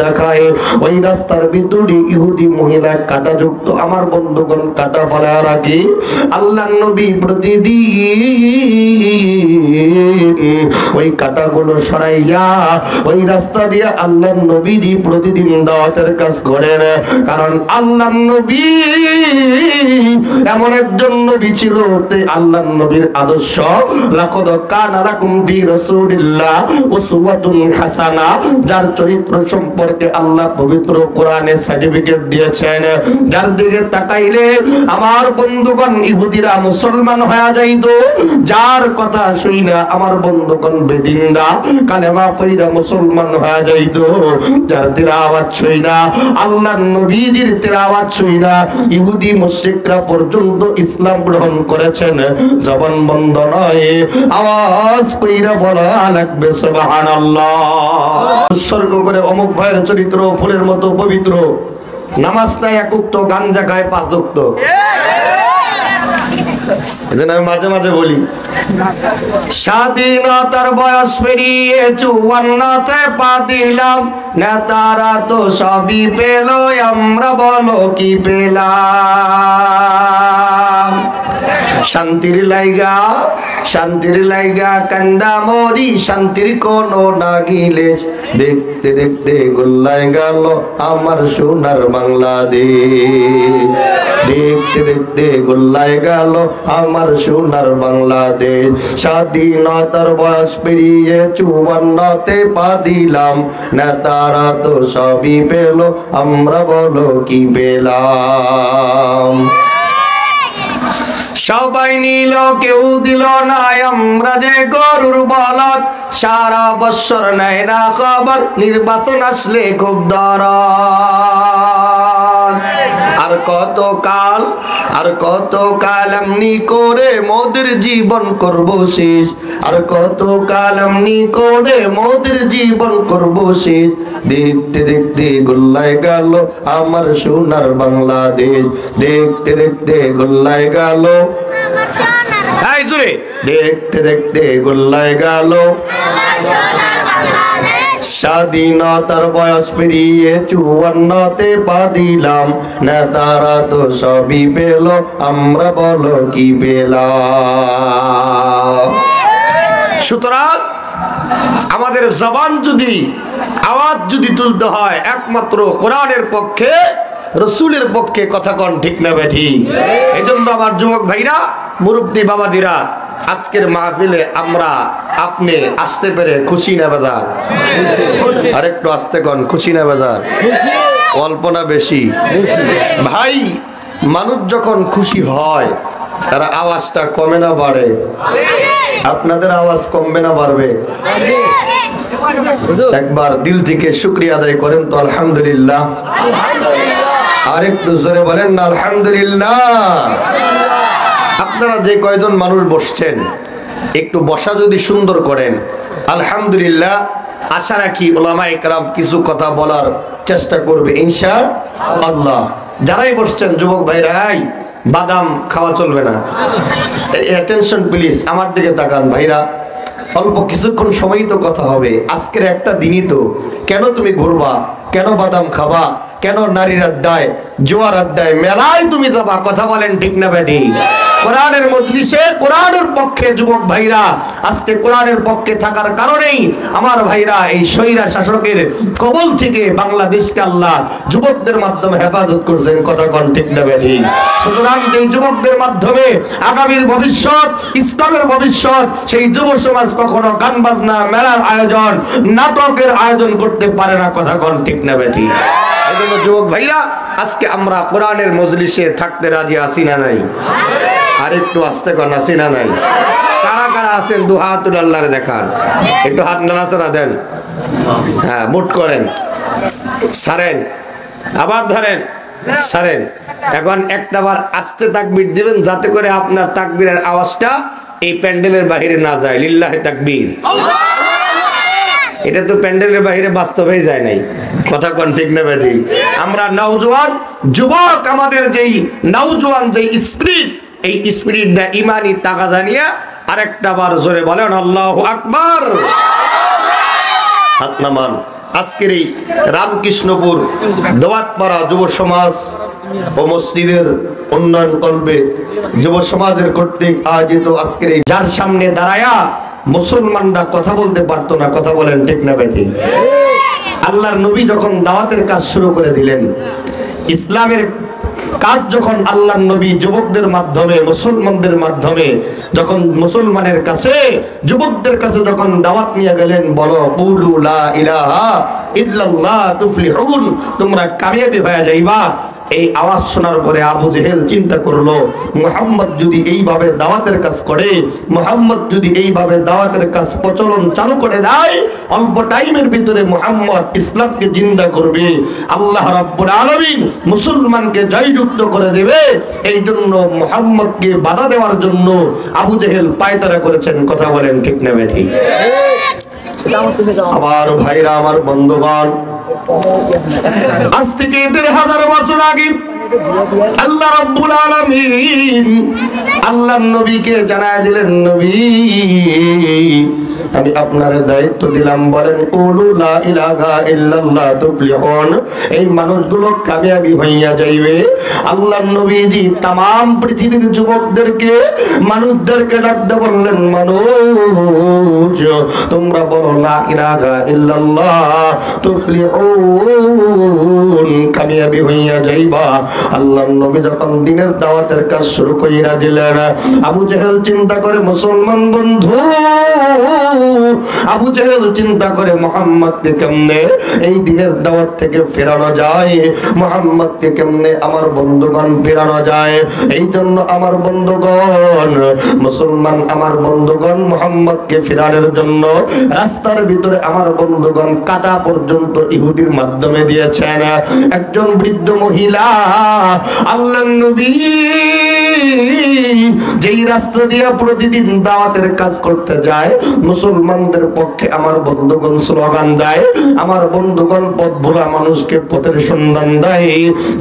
দেখায় ওই রাস্তার ভিতরে ইহুদি মহিলা কাঁটাযুক্ত আমার বন্ধুগণ কাঁটা ফেলা রাখি আল্লাহর নবী প্রতিদিন ওই কাঁটাগুলো সরাইয়া ওই রাস্তা দিয়ে আল্লাহর নবী প্রতিদিন দাওয়াতের কাজ করেন। কারণ আল্লাহর নবী এমন একজন নবী ছিল, আল্লাহর নবীর আদর্শ লাকাদ কানা লাকুম ফি রাসূলিল্লাহ উসওয়াতুন হাসানা, যার চরিত্র সম্পর্কে আল্লাহ পবিত্র কোরআনে সার্টিফিকেট দিয়েছেন, যার দিকে তাকাইলে আমার বন্ধুগণ ইহুদিরা মুসলমান হয়ে যাইত, যার কথা শুইনা আমার বন্ধুগণ বেদিনরা কালেমা পড়া মুসলমান হয়ে যাইত, যার তিলাওয়াত শুইনা আল্লাহর নবীর তিলাওয়াত শুইনা ইহুদি মুশরিকরা পর্যন্ত ইসলাম গ্রহণ করেছেন। জবান বন্ধ নয়, আওয়াজ কইরা বলা লাগবে সুবহানাল্লাহ। উৎসর্গ করে অমুক ভাইয়ের চরিত্র ফুলের মতো পবিত্র, নামাজ নাই এক উক্ত, গাঞ্জা খায় 5 উক্ত। এজন্য আমি মাঝে মাঝে বলি স্বাধীনতার বয়স পেরিয়ে 54তে পা দিলাম, নেতারা তো সবই পেল, আমরা বলো কি পেলাম। শান্তির লাইগা কান্দা মরি, শান্তির কোনো না গিলে, দেখতে দেখতে গোল্লায় গেল আমার সোনার বাংলাদেশ, দেখতে দেখতে গোল্লায় গেল আমার সোনার বাংলাদেশ। স্বাধীনতার বয়স পেরিয়ে 54তে পা দিলাম, নেতারা তো সবই পেল, আমরা বলো কি পেলাম। সবাই নিল কেউ দিল না, আমরা যে গরুর বলদ, সারা বছর নেয় না খবর, নির্বাচন আসলে খুব দরদ। আর কত কাল এমনি করে মোদের জীবন করব শেষ, আর কত কাল এমনি করে মোদের জীবন করব শেষ। দেখতে দেখতে গোল্লায় গেল আমার সোনার বাংলাদেশ, দেখতে দেখতে গোল্লায় গেল, দেখতে দেখতে গোল্লায় গেল। স্বাধীনতার বয়স পেরিয়ে 54তে পা দিলাম, নেতারা তো সবই পেল, আমরা বলো কি পেলাম। সুতরাং আমাদের জবান যদি আওয়াজ যদি তুলতে হয় একমাত্র কোরআনের পক্ষে, রসুলের পক্ষে, কথা কন ঠিক না বেঠি। এই জন্য আমার যুবক ভাইরা, মুরব্বী বাবাদিরা, আজকের মাহফিলে আমরা আপনি আসতে পেরে খুশি না বেজার? আরেকটু আসতে কন, খুশি না বেজার? অল্প না বেশি? ভাই, মানুষ যখন খুশি হয় তার আওয়াজটা কমে না বাড়ে? আপনাদের আওয়াজ কমবে না বাড়বে? একবার দিল থেকে শুকরিয়া আদায় করেন তো আলহামদুলিল্লাহ। আর একটু জোরে বলেন না আলহামদুলিল্লাহ। আপনারা যে কয়জন মানুষ বসছেন একটু বসা যদি সুন্দর করেন আলহামদুলিল্লাহ, আশা রাখি উলামায়ে কেরাম কিছু কথা বলার চেষ্টা করবে ইনশাআল্লাহ। যারাই বসছেন যুবক ভাইরাই, বাদাম খাওয়া চলবে না, অ্যাটেনশন প্লিজ, আমার দিকে তাকান ভাইরা। অল্প কিছুক্ষণ সময় তো কথা হবে, আজকের একটা দিনই তো, কেন তুমি ঘুরবা, কেন বাদাম খাবা, কেন নারীর আড্ডায়, জোয়ার আড্ডায়, মেলায় তুমি যাবা? কথা বলেন ঠিক না বেটি? কোরআনের মজলিসে কোরআনের পক্ষে যুবক ভাইরা, আজকে কোরআনের পক্ষে থাকার কারণেই আমার ভাইরা এই স্বৈরা শাসকের কবল থেকে বাংলাদেশকে আল্লাহ যুবকদের মাধ্যমে হেফাজত করছেন। কথা কন ঠিক না বেটি? সুতরাং এই যুবকদের মাধ্যমে আগামীর ভবিষ্যৎ, ইসলামের ভবিষ্যৎ, সেই যুব সমাজ কখনো গান বাজনা, মেলার আয়োজন, নাটকের আয়োজন করতে পারে না। কথা কন ঠিক না বেটি? এই জন্য যুবক ভাইরা, আজকে আমরা কোরআনের মজলিসে থাকতে রাজি আছি না নাই? আরেকটু আস্তে কন, আছি না নাই? কারা কারা আছেন দু হাত তুলে আল্লাহরে দেখান, একটু হাত নাড়াচাড়া দেন। হ্যাঁ, মুট করেন, ছাড়েন, আবার ধরেন, ছাড়েন। এখন একটাবার আস্তে তাকবীর দিবেন, যাতে করে আপনার তাকবীরের আওয়াজটা এই প্যান্ডেলের বাইরে না যায়। লিল্লাহি তাকবীর। এটা তো প্যান্ডেলের বাইরে বাস্তবেই যায় নাই। কথা কোন ঠিক না বেটি? আমরা নওজোয়ান যুবক, আমাদের যেই নওজোয়ান যেই স্পিরিট, এই স্পিরিটটা ইমানি তাকাজা নিয়ে আরেকটা বার জোরে বলেন আল্লাহু আকবার। হাত নামান, আজকের এই রামকৃষ্ণপুর দোয়াতপাড়া যুব সমাজ ও মসজিদের উন্নয়ন করবে যুব সমাজের কর্তৃক আয়োজিত আজকের এই যার সামনে দাঁড়ায়া মুসলমানরা কথা বলতে পারতো না, কথা বলেন ঠিক না বেঠিক? আল্লাহর নবী যখন দাওয়াতের কাজ শুরু করে দিলেন, ইসলামের কাজ যখন আল্লাহর নবী যুবকদের মাধ্যমে, মুসলমানদের মাধ্যমে যখন মুসলমানের কাছে, যুবকদের কাছে যখন দাওয়াত নিয়ে গেলেন, বলো কুলু লা ইলাহা ইল্লাল্লাহ তুফলিহুন, তোমরা কামিয়াবি হয়ে যাইবা। এই আওয়াজ শোনার পরে আবু জেহেল চিন্তা করলো, মুহাম্মদ যদি এইভাবে দাওয়াতের কাজ করে, মুহাম্মদ যদি এইভাবে দাওয়াতের কাজ প্রচলন চালু করে দেয়, অল্প টাইমের ভিতরে মুহাম্মদ ইসলামকে জিন্দা করবে, আল্লাহ রাব্বুল আলামিন মুসলমানকে জয়যুক্ত করে দেবে। এই জন্য মুহাম্মদকে বাধা দেওয়ার জন্য আবু জেহেল পায়তারা করেছেন। কথা বলেন ঠিক না বেঠিক? আমার ভাইরা, আমার বন্ধুগণ, আজ থেকে ১,৫০০ বছর আগে আল্লাহ রাব্বুল আলামিন আল্লাহর নবীকে জানায় দিলেন, নবী আমি আপনার দায়িত্ব দিলাম, বলেন কুলু লা ইলাহা ইল্লাল্লাহ তুফলিহুন, এই মানুষগুলো কামিয়াবি হইয়া যাইবে। আল্লাহর নবীজি तमाम পৃথিবীর যুবকদেরকে, মানুষদেরকে ডাকতে বললেন, মানুষ তোমরা বলো লা ইলাহা ইল্লাল্লাহ তুফলিহুন, কামিয়াবি হইয়া যাইবা। আল্লাহর নবী যখন দ্বীনের দাওয়াতের কাজ শুরু কইরা দিলেন, আবু জেহেল চিন্তা করে, মুসলমান বন্ধু, আবু জেহেল চিন্তা করে মুহাম্মদকে কেমনে এই দ্বীনের দাওয়াত থেকে ফেরানো যায়, মুহাম্মদকে কেমনে আমার বন্ধুগণ ফেরানো যায়। এই জন্য আমার বন্ধুগণ, মুসলমান আমার বন্ধুগণ মুহাম্মদকে ফেরানোর জন্য রাস্তার ভিতরে আমার বন্ধুগণ কাটা পর্যন্ত ইহুদির মাধ্যমে দিয়েছেন। একজন বৃদ্ধ মহিলা আল্লাহর নবী যেই রাস্তা দিয়ে প্রতিদিন দাওয়াতের কাজ করতে যায়, মুসলমানদের পক্ষে আমার বন্ধুগণ স্লোগান দেয়, আমার বন্ধুগণ পথ ভোলা মানুষকে পথের সন্ধান দেয়,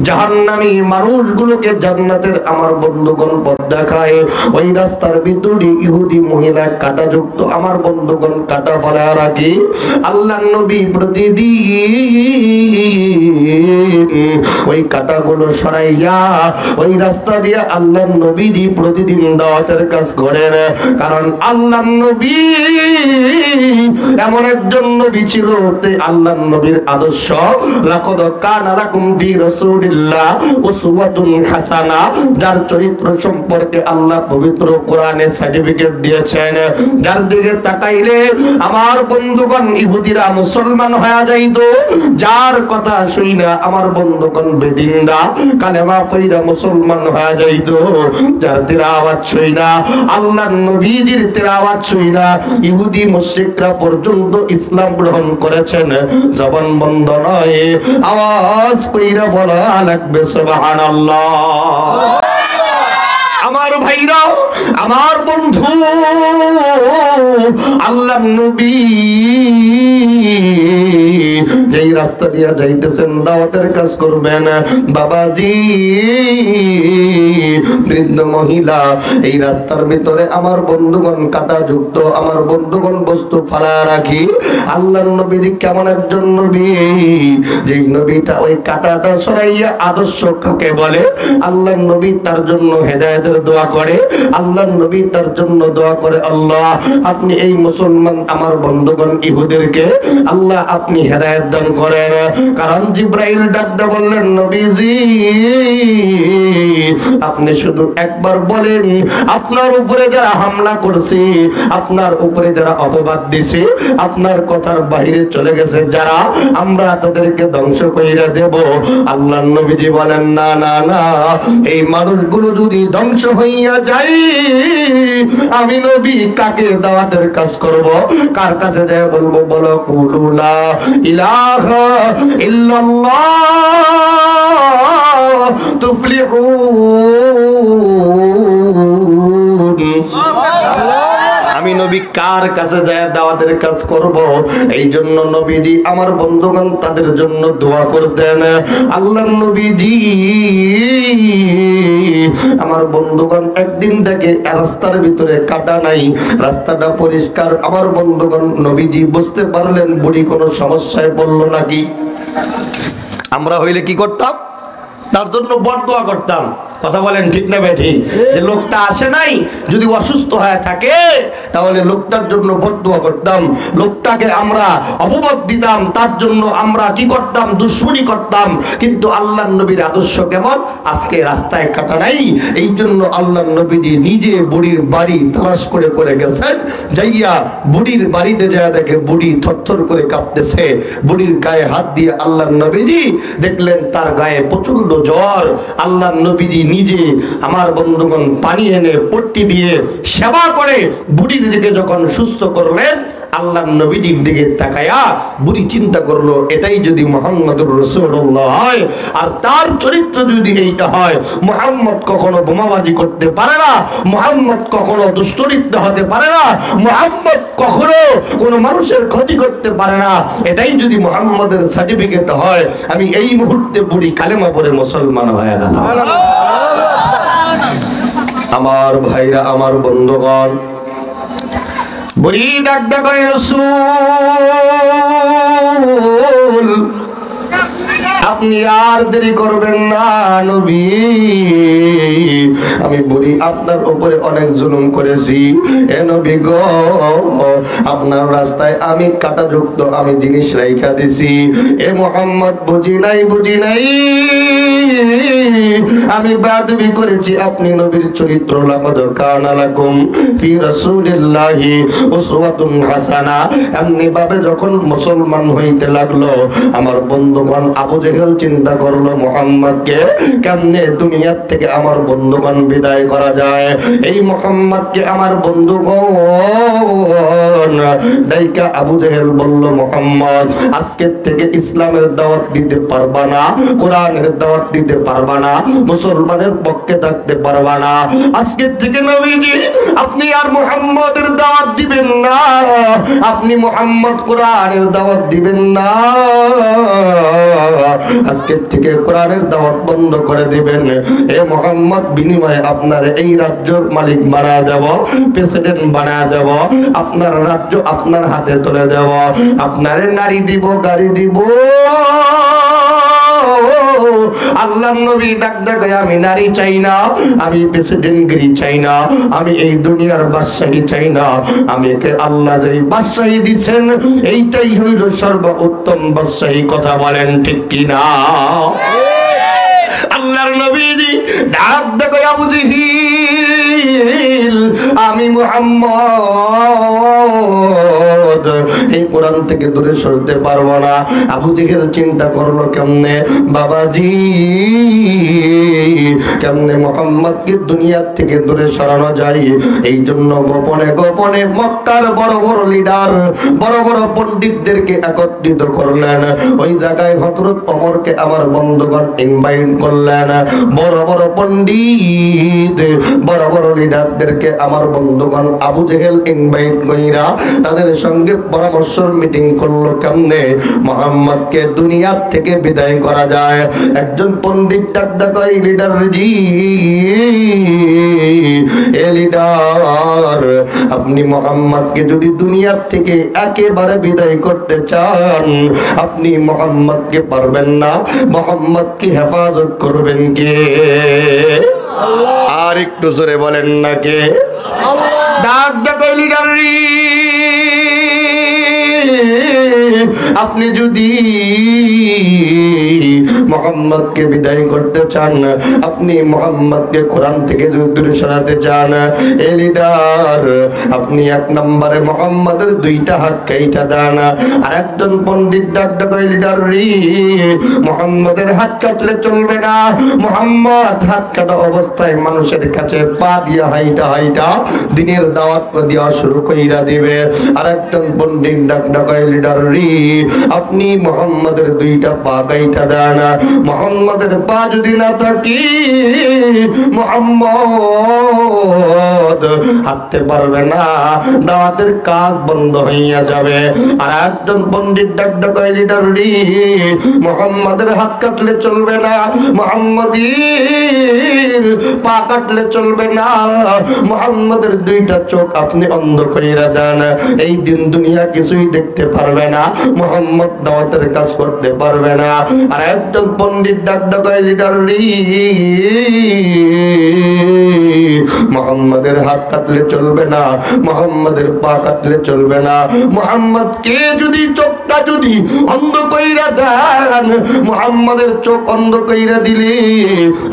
জাহান্নামী মানুষগুলোকে জান্নাতের আমার বন্ধুগণ পথ দেখায়। ওই রাস্তার ভিতরে ইহুদি মহিলা কাটাযুক্ত আমার বন্ধুগণ কাটা ফেলা রাখি। আল্লাহর নবী প্রতিদিন ওই কাটাগুলো সরাইয়া ওই রাস্তা দিয়ে আল্লাহর নবীজি প্রতিদিন দাওয়াতের কাজ করেন। কারণ আল্লাহর নবী এমন একজন নবী ছিল, আল্লাহর নবীর আদর্শ, লাকাদ কানা লাকুম ফি রাসূলিল্লাহ উসওয়াতুন হাসানা, যার চরিত্র সম্পর্কে আল্লাহ পবিত্র কোরআনে সার্টিফিকেট দিয়েছেন, যার দিকে তাকাইলে আমার বন্ধুগণ ইহুদিরা মুসলমান হয়ে যাইতো, যার কথা শুইনা আমার বন্ধুগণ বেদিনরা কালেমা পড়া মুসলমান হয়ে যাইতো, যার তিলাওয়াত শুইনা আল্লাহর নবীজির তিলাওয়াত শুইনা ইহুদি মুশরিকরা পর্যন্ত ইসলাম গ্রহণ করেছেন। জবান বন্ধ নয়, আওয়াজ কইরা বলা লাগবে সুবহানাল্লাহ। আমার ভাইরা, আমার বন্ধু, আল্লাহর নবী যেই রাস্তা দিয়া যাইতেছেন দাওয়াতের কাজ করবেন, বাবাজি বৃদ্ধ মহিলা এই রাস্তার ভিতরে আমার বন্ধুগণ কাটা যুক্ত আমার বন্ধুগণ বস্তু ফালা রাখি। আল্লাহর নবী কেমন একজন নবী, যেই নবীটা ওই কাটাটা সরাইয়া আদর্শ কাকে বলে, আল্লাহর নবী তার জন্য হেদায়েতের দোয়া করে, আল্লাহর নবী তার জন্য দোয়া করে, আল্লাহ আপনি এই মুসলমান আমার বন্ধুগণ ইহুদেরকে আল্লাহ আপনি হেদায়েত দান করেন। কারণ জিবরাইল ডাকতে বললেন, নবীজি আপনি শুধু একবার বলেন, আপনার উপরে যারা হামলা করছে, আপনার উপরে যারা অপবাদ দিছে, আপনার কথার বাইরে চলে গেছে যারা, আমরা তাদেরকে ধ্বংস কইরা দেব। আল্লাহর নবীজি বলেন, না না না, এই মানুষগুলো যদি ধ্বংস হইয়া যায়, আমি নবী কাকে দাওয়াতের কাজ করব, কার কাছে যায় বলবো, বলো কুলু লা ইলাহা ইল্লাল্লাহ তুফলিহুন। আমি নবী কার কাছে যায় দাওয়াতের কাজ করব। এই জন্য নবীজি আমার বন্ধুগণ তাদের জন্য দোয়া করতেন। আল্লাহর নবীজি আমার বন্ধুগণ একদিন থেকে রাস্তার ভিতরে কাটা নাই, রাস্তাটা পরিষ্কার। আমার বন্ধুগণ নবীজি বুঝতে পারলেন বুড়ি কোনো সমস্যায় পড়লো নাকি। আমরা হইলে কি করতাম? তার জন্য বদদোয়া করতাম। কথা বলেন ঠিক না বেঠি? যে লোকটা আসে নাই, যদি অসুস্থ হয়ে থাকে তাহলে লোকটার জন্য বদদোয়া করতাম, লোকটাকে আমরা অপবাদ দিতাম, তার জন্য আমরা কি করতাম? দুশ্মনী করতাম। কিন্তু আল্লাহর নবীর আদর্শ কেমন? আজকে রাস্তায় কাটা নাই, এই জন্য আল্লাহর নবীজি নিজে বুড়ির বাড়ি তালাশ করে করে গেছেন। যাইয়া বুড়ির বাড়িতে যায় দেখে বুড়ি থরথর করে কাঁপতেছে। বুড়ির গায়ে হাত দিয়ে আল্লাহর নবীজি দেখলেন তার গায়ে প্রচন্ড জ্বর। আল্লাহর নবীজি নিজে আমার বন্ধুগণ পানি এনে পট্টি দিয়ে সেবা করে বুড়ির দিকে যখন সুস্থ করলেন, আল্লাহর নবীজির দিকে তাকায়া বুড়ি চিন্তা করলো এটাই যদি মুহাম্মদুর রাসূলুল্লাহ হয়, আর তার চরিত্র যদি এইটা হয়, মুহাম্মদ কখনো বোমাবাজি করতে পারে না, মুহাম্মদ কখনো দুশ্চরিত্র হতে পারে না, মুহাম্মদ কখনো কোনো মানুষের ক্ষতি করতে পারে না, এটাই যদি মুহাম্মদের সার্টিফিকেট হয়, আমি এই মুহূর্তে বুড়ি কালেমা পড়ে মুসলমান হয়ে গেলাম। আমার ভাইরা, আমার বন্ধুগণ, বুড়ি ডাক ডাক রাসূল আপনি আর দেরি করবেন না নবী, আমি বুড়ি আপনার উপরে অনেক জুলুম করেছি। এ নবী গো, আপনার রাস্তায় আমি কাঁটাযুক্ত আমি জিনিস রাইখা দিছি। এ মুহাম্মদ বুঝি নাই, বুঝি নাই, আমি বেয়াদবি করেছি। আপনি নবীর চরিত্র লাকাদ কানা লাকুম ফি রাসূলিল্লাহি উসওয়াতুন হাসানা এমনি ভাবে যখন মুসলমান হইতে লাগলো, আমার বন্ধুগণ আবু জেহেল চিন্তা করলো মুহাম্মদকে কেমনে দুনিয়ার থেকে আমার বন্ধুগণ বিদায় করা যায়। এই মুহাম্মদকে আমার বন্ধুগণ দাইকা আবু জেহেল বলল, মুহাম্মদ আজকের থেকে ইসলামের দাওয়াত দিতে পারবা না, কোরআনের দাওয়াত দিতে পারবা না, মুসলমানের পক্ষে থাকতে পারবা না। আজকের থেকে নবীজি আপনি আর মুহাম্মদের দাওয়াত দিবেন না, আপনি মুহাম্মদ কোরআনের দাওয়াত দিবেন না, আজকের থেকে কোরআনের দাওয়াত বন্ধ করে দিবেন। এ মুহাম্মদ বিনিময়ে আপনার এই রাজ্যের মালিক বানায় দেব, প্রেসিডেন্ট বানায় দেব, আপনার রাজ্য আপনার হাতে তুলে দেব, আপনার নারী দিব, গাড়ি দিব। আল্লাহর নবী ডাক ডাক আমি নারী চাই না, আমি প্রেসিডেন্টগিরি চাই না, আমি এই দুনিয়ার বাদশাহী চাই না, আমি কে আল্লাহ যেই বাদশাহী দিবেন এইটাই হইল সর্বোত্তম বাদশাহী। কথা বলেন ঠিক কি না? আল্লাহর নবীজি ডাক ডাক আবু জিহিল আমি মুহাম্মদ এই কোরআন থেকে দূরে সরতে পারবো না। আবু জেহেল চিন্তা করলো কেমনে বাবাজি, কেমনে মুহাম্মদকে দুনিয়া থেকে দূরে সরানো যায়। এই জন্য গোপনে গোপনে মক্কার বড় বড় লিডার, বড় বড় পণ্ডিতদেরকে একত্রিত করলেন। ওই জায়গায় হযরত ওমরকে আমার বন্ধুগণ ইনভাইট করলেন। বড় বড় পণ্ডিত, বড় বড় লিডারদেরকে আমার বন্ধুগণ আবু জেহেল ইনভাইট কইরা তাদের সঙ্গে পরামর্শ মিটিং করলো কেমনে মুহাম্মদকে দুনিয়া থেকে বিদায় করা যায়। একজন পণ্ডিত ডাক ডাক লিডার জি, এ লিডার আপনি মুহাম্মদকে যদি দুনিয়া থেকে একেবারে বিদায় করতে চান, আপনি মুহাম্মদকে পারবেন না, মুহাম্মদকে হেফাজত করবেন কে? আর একটু জোরে বলেন না কে? ডাক ডাক লিডার রে, আপনি যদি মুহাম্মদকে বিদায় করতে চান, আপনি মুহাম্মদকে কোরআন থেকে দূরে সরাতে চান, এ লিডার আপনি এক নম্বরে মুহাম্মদের দুইটা হাত কাইটা দেন। আর একজন পণ্ডিত ডাক ডাক লিডার রে, মুহাম্মদের হাত কাটলে চলবে না, মুহাম্মদ হাত কাটা অবস্থায় মানুষের কাছে পা দিয়া হাইটা হাইটা দিনের দাওয়াত দেওয়া শুরু কইরা দিবে। আর একজন পণ্ডিত ডাক ডাক লিডার রে, আপনি মুহাম্মদের দুইটা পা কাইটা দেন। মুহাম্মাদের পা যদি না থাকি মুহাম্মদ হাঁটতে পারবে না, দাওয়াতের কাজ বন্ধ হইয়া যাবে। আর একজন পণ্ডিত ডাক লিডার রে, মুহাম্মাদের হাত কাটলে চলবে না, মুহাম্মাদের পা কাটলে চলবে না, মুহাম্মাদের দুইটা চোখ আপনি অন্ধ কইরা দেন, এই দিন দুনিয়া কিছুই দেখতে পারবে না, মুহাম্মদ দাওয়াতের কাজ করতে পারবে না। আর একজন পণ্ডিত ডাক লিডার রে, মুহাম্মাদের হাত কাটলে চলবে না, মুহাম্মাদের পা কাটলে চলবে না, মুহাম্মদকে যদি চোখটা যদি অন্ধ কইরা দেন, মুহাম্মাদের চোখ অন্ধ কইরা দিলে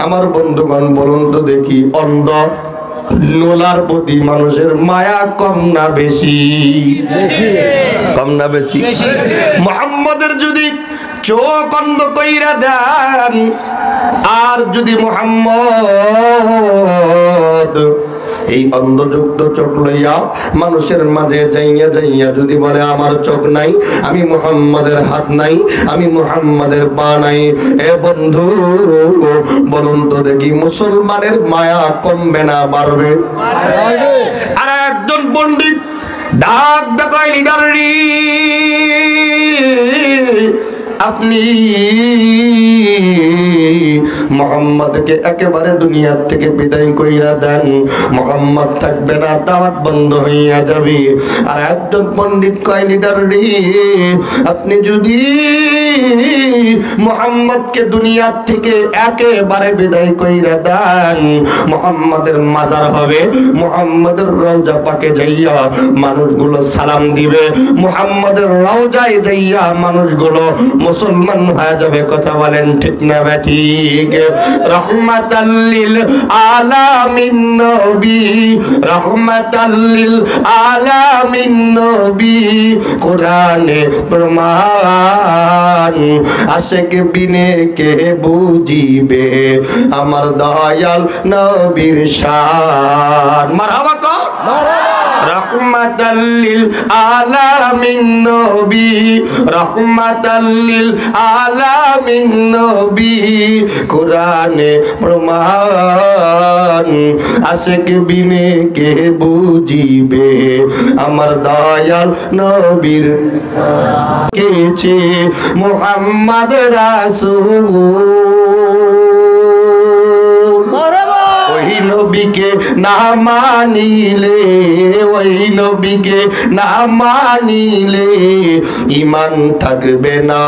আমার বন্ধুগণ বলুন তো দেখি, অন্ধ নোলার প্রতি মানুষের মায়া কম না বেশি? কম না বেশি? মুহাম্মাদের যদি চোখ অন্ধ কইরা দেন, আর যদি মুহাম্মদ এই অন্ধযুক্ত চোখ লইয়া মানুষের মাঝে যাইয়া যাইয়া যদি বলে আমার চোখ নাই, আমি মুহাম্মাদের হাত নাই, আমি মুহাম্মাদের পা নাই, এ বন্ধু বলুন তো দেখি মুসলমানের মায়া কমবে না বাড়বে? আর একজন পণ্ডিত ডাক দেখায় লিডার রে, আপনি মুহাম্মদকে একেবারে দুনিয়ার থেকে বিদায় কইরা দেন, মুহাম্মদ থাকবে না, দাওয়াত বন্ধ হইয়া যাবে। আর একজন পণ্ডিত কয় লিডার রে, আপনি যদি মুহাম্মদকে দুনিয়ার থেকে একেবারে বিদায় কইরা দেন, মুহাম্মদের মাজার হবে, মুহাম্মদের রওজা পাকে যাইয়া মানুষগুলো সালাম দিবে, মুহাম্মদের রওজায় যাইয়া মানুষগুলো মুসলমান হয়ে যাবে। কথা বলেন ঠিক না ঠিক? রহমাতাল লিল আলামিন নবী, রহমাতাল লিল আলামিন নবী, কোরআনে প্রমাণ, আশিক বিনে কে বুঝিবে আমার দয়াল নবীর শান। মারহাবা কও, রহমাতাল লিল আলামিন নবী, রহমাতাল লিল আলামিন নবী, কোরআনে প্রমাণ, আশিক বিনে কে বুঝিবে আমার দয়াল নবীর কেছে মুহাম্মদ রাসূল। ওই নবীকে না মানিলে, ওই নবীকে না মানিলে ঈমান থাকবে না,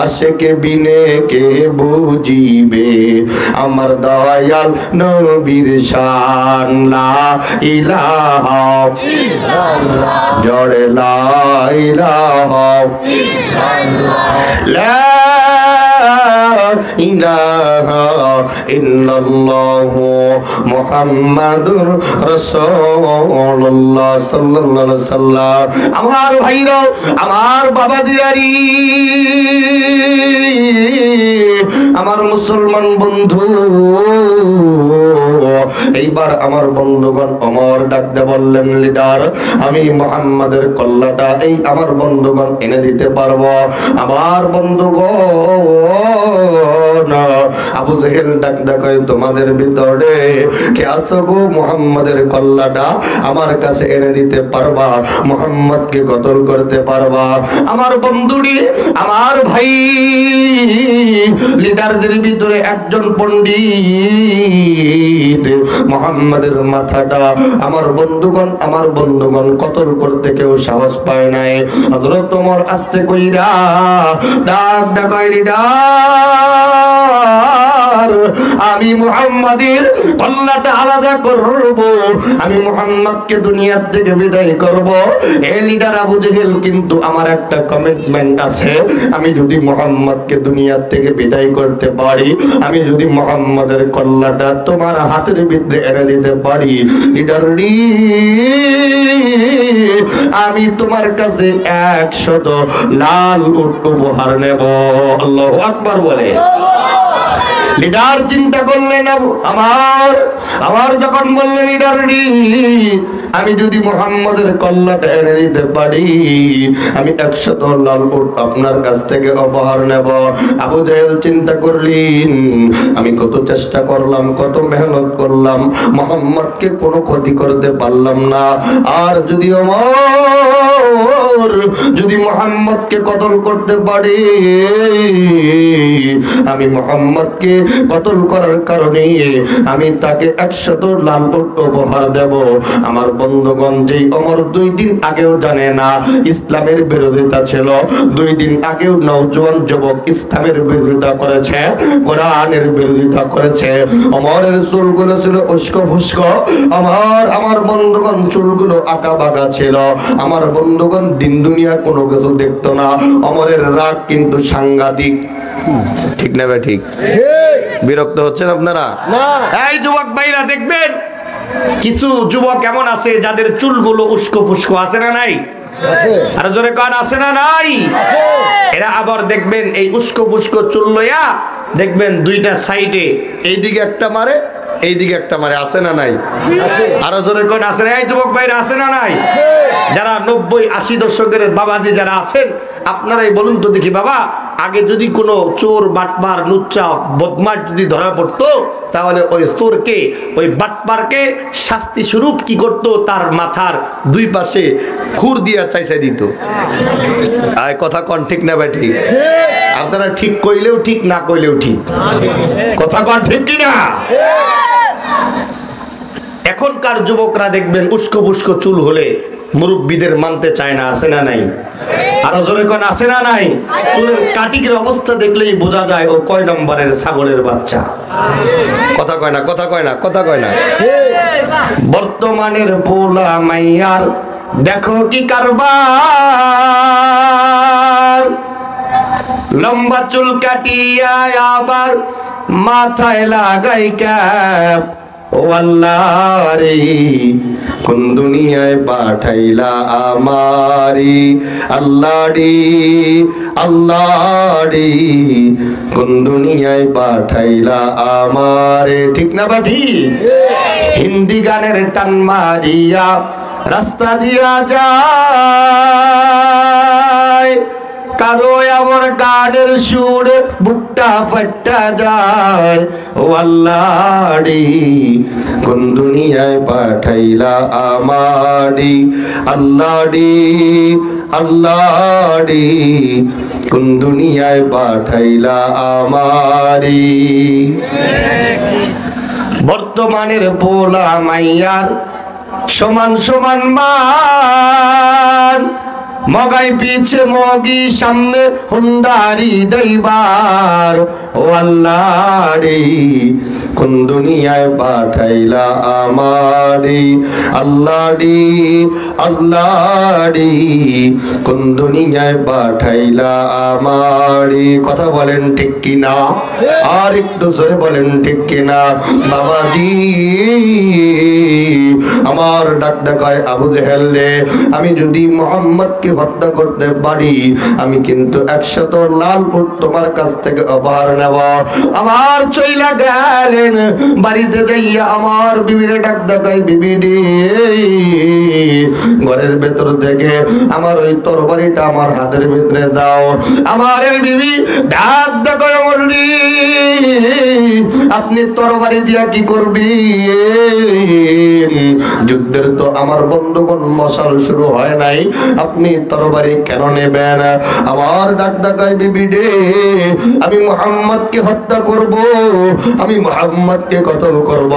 আশিক বিনে কে বুঝিবে আমার দয়াল নবীর শান। লা ইলাহা ইল্লাল্লাহ, জোরে লা ইলাহা ইল্লাল্লাহ, লা ইলাহা ইল্লাল্লাহু মুহাম্মাদুর রাসূলুল্লাহ সাল্লাল্লাহু আলাইহি ওয়াসাল্লাম। আমার ভাইরা, আমার বাবা দিয়ারি, আমার মুসলমান বন্ধু, এইবার আমার বন্ধুগণ অমর ডাকতে বললেন, লিডার আমি মুহাম্মাদের কল্লাটা এই আমার বন্ধুগণ এনে দিতে পারবো। আমার বন্ধুগণ আবু জেহেল ডাক দেখায়, তোমাদের ভিতরে কে আছো গো মুহাম্মাদের কল্লাটা আমার কাছে এনে দিতে পারবা, মুহাম্মদকে কতল করতে পারবা? আমার বন্ধুরি, আমার ভাই, লিডারদের ভিতরে একজন পণ্ডিত মুহাম্মাদের মাথাটা আমার বন্ধুগণ কতল করতে কেউ সাহস পায় নাই। হযরত ওমর আস্তে কইরা ডাক দেখায়, লিডার আমি মুহাম্মাদের কল্লাটা আলাদা করব, আমি মুহাম্মদকে দুনিয়া থেকে বিদায় করব। এই লিডার আবু জেহেল, কিন্তু আমার একটা কমিটমেন্ট আছে, আমি যদি মুহাম্মদকে দুনিয়া থেকে বিদায় করতে পারি, আমি যদি মুহাম্মদের কল্লাটা তোমার হাতের ভিতরে এনে দিতে পারি, লিডার রে আমি তোমার কাছে 100 লাল উট উপহার নেব। আল্লাহু আকবার বলে। লিডার চিন্তা করলেন আমার যখন বললেন লিডার রে, আমি যদি মুহাম্মদের কল্লাটা এনে দিতে পারি, আমি 100 লাল উট আপনার কাছ থেকে উপহার নেব। আবু জাহেল চিন্তা করলেন, আমি কত চেষ্টা করলাম, কত মেহনত করলাম, মুহাম্মদকে কোনো ক্ষতি করতে পারলাম না। আর যদি যদি মুহাম্মদকে কতল করতে পারি, আমি মুহাম্মদকে কতল করার কারণে আমি তাকে 100 লাল উট উপহার দেব। আমার বন্ধুগণ, যেই ওমর 2 দিন আগেও জানে না ইসলামের বিরোধিতা ছিল, 2 দিন আগেও নওজোয়ান যুবক ইসলামের বিরোধিতা করেছে, কোরআনের বিরোধিতা করেছে, ওমরের চুলগুলো ছিল উস্কো ফুস্কো, আমার বন্ধুগণ চুলগুলো আঁকা বাঁকা ছিল, আমার বন্ধুগণ দিন দুনিয়া কোনো কিছু দেখতো না। ওমরের রাগ কিন্তু সাংঘাতিক, ঠিক না ভাই? ঠিক। বিরক্ত হচ্ছেন আপনারা? এই যুবক ভাইরা দেখবেন, কিছু যুবক এমন আছে যাদের চুলগুলো উস্কো ফুস্কো, আছে না নাই? আর জোরে কান, আছে না নাই? এরা আবার দেখবেন এই উস্কো ফুস্কো চুল লইয়া দেখবেন 2টা সাইডে, এইদিকে একটা মারে, এইদিকে একটা মারে, আছে না নাই? আরো জোরে কোন আছে না? এই যুবক ভাইরা আছে না নাই? যারা 90-80 দশকের বাবাজি যারা আছেন, আপনারাই বলুন তো দেখি বাবা, আগে যদি কোনো চোর বাটপার লুচ্চা বদমাশ যদি ধরা পড়তো, তাহলে ওই চোরকে, ওই বাটপারকে শাস্তি স্বরূপ কি করতো? তার মাথার 2 পাশে খুর দিয়া চাইছে দিত। আর কথা কন, ঠিক না ভাই? ঠিক। আপনারা ঠিক কইলেও ঠিক, না কইলেও ঠিক। কথা কন, ঠিক কিনা? এখনকার যুবকরা দেখবেন উস্কো বুস্কো চুল হলে মুরব্বীদের মানতে চায় না, আছে না নাই? আরো জোরে কোন আছে না নাই? চুলের কাটিংয়ের অবস্থা দেখলেই বোঝা যায় ও কয় নম্বরের ছাগলের বাচ্চা। কথা কয় না, কথা কয় না, কথা কয় না। বর্তমানের পোলা মাইয়ার দেখো কি কারবার, লম্বা চুল কাটিয়া আবার মাথায় লাগাই ক্যাপ। ও আল্লাহ রে, কোন দুনিয়ায় পাঠাইলা আমারি, আল্লাহ রে, আল্লাহ রে, কোন দুনিয়ায় পাঠাইলা আমারে। ঠিক না বাটি? হিন্দি গানের টান মারিয়া রাস্তা দিয়া যায়, কারো আবার গানের সুরে বুকটা ফাটা যায়। ও আল্লাহ রে, কোন দুনিয়ায় পাঠাইলা আমারি, আল্লাহ রে, আল্লাহ রে, কোন দুনিয়ায় পাঠাইলা আমারি। বর্তমানের পোলা মাইয়ার সমান সমান মান, মগাই পিছে মগি, সামনে হুন্ডারি ড্রাইভার। ও আল্লাহ রে, কোন দুনিয়ায় পাঠাইলা আমারি, আল্লাহ রে, আল্লাহ রে, কোন দুনিয়ায় পাঠাইলা আমারি। কথা বলেন ঠিক কিনা? আর একটু জোরে বলেন ঠিক কিনা? বাবাজি আমার ডাক দেখায় আবু জেহেল রে, আমি যদি মুহাম্মদকে হত্যা করতে পারি, আমি কিন্তু 100 লাল উট তোমার কাছ থেকে উপহার নেব। আমার চইলা গেলেন, বাড়িতে যাইয়া আমার বিবিরে ডাক দেখায়, বিবি রে, ঘরের ভেতর থেকে আমার ওই তরবারিটা আমার হাতের ভিতরে দাও। আমার বিবি ডাক দেখায়, আমার রে, আপনি তরবারি দিয়া কি করবি? যুদ্ধের তো আমার বন্ধুগণ মশাল শুরু হয় নাই, আপনি তরবারি কেন নেবেন? আমার ডাক দেখায়, বিবি রে, আমি মুহাম্মদকে হত্যা করব, আমি মুহাম্মদকে কতল করব,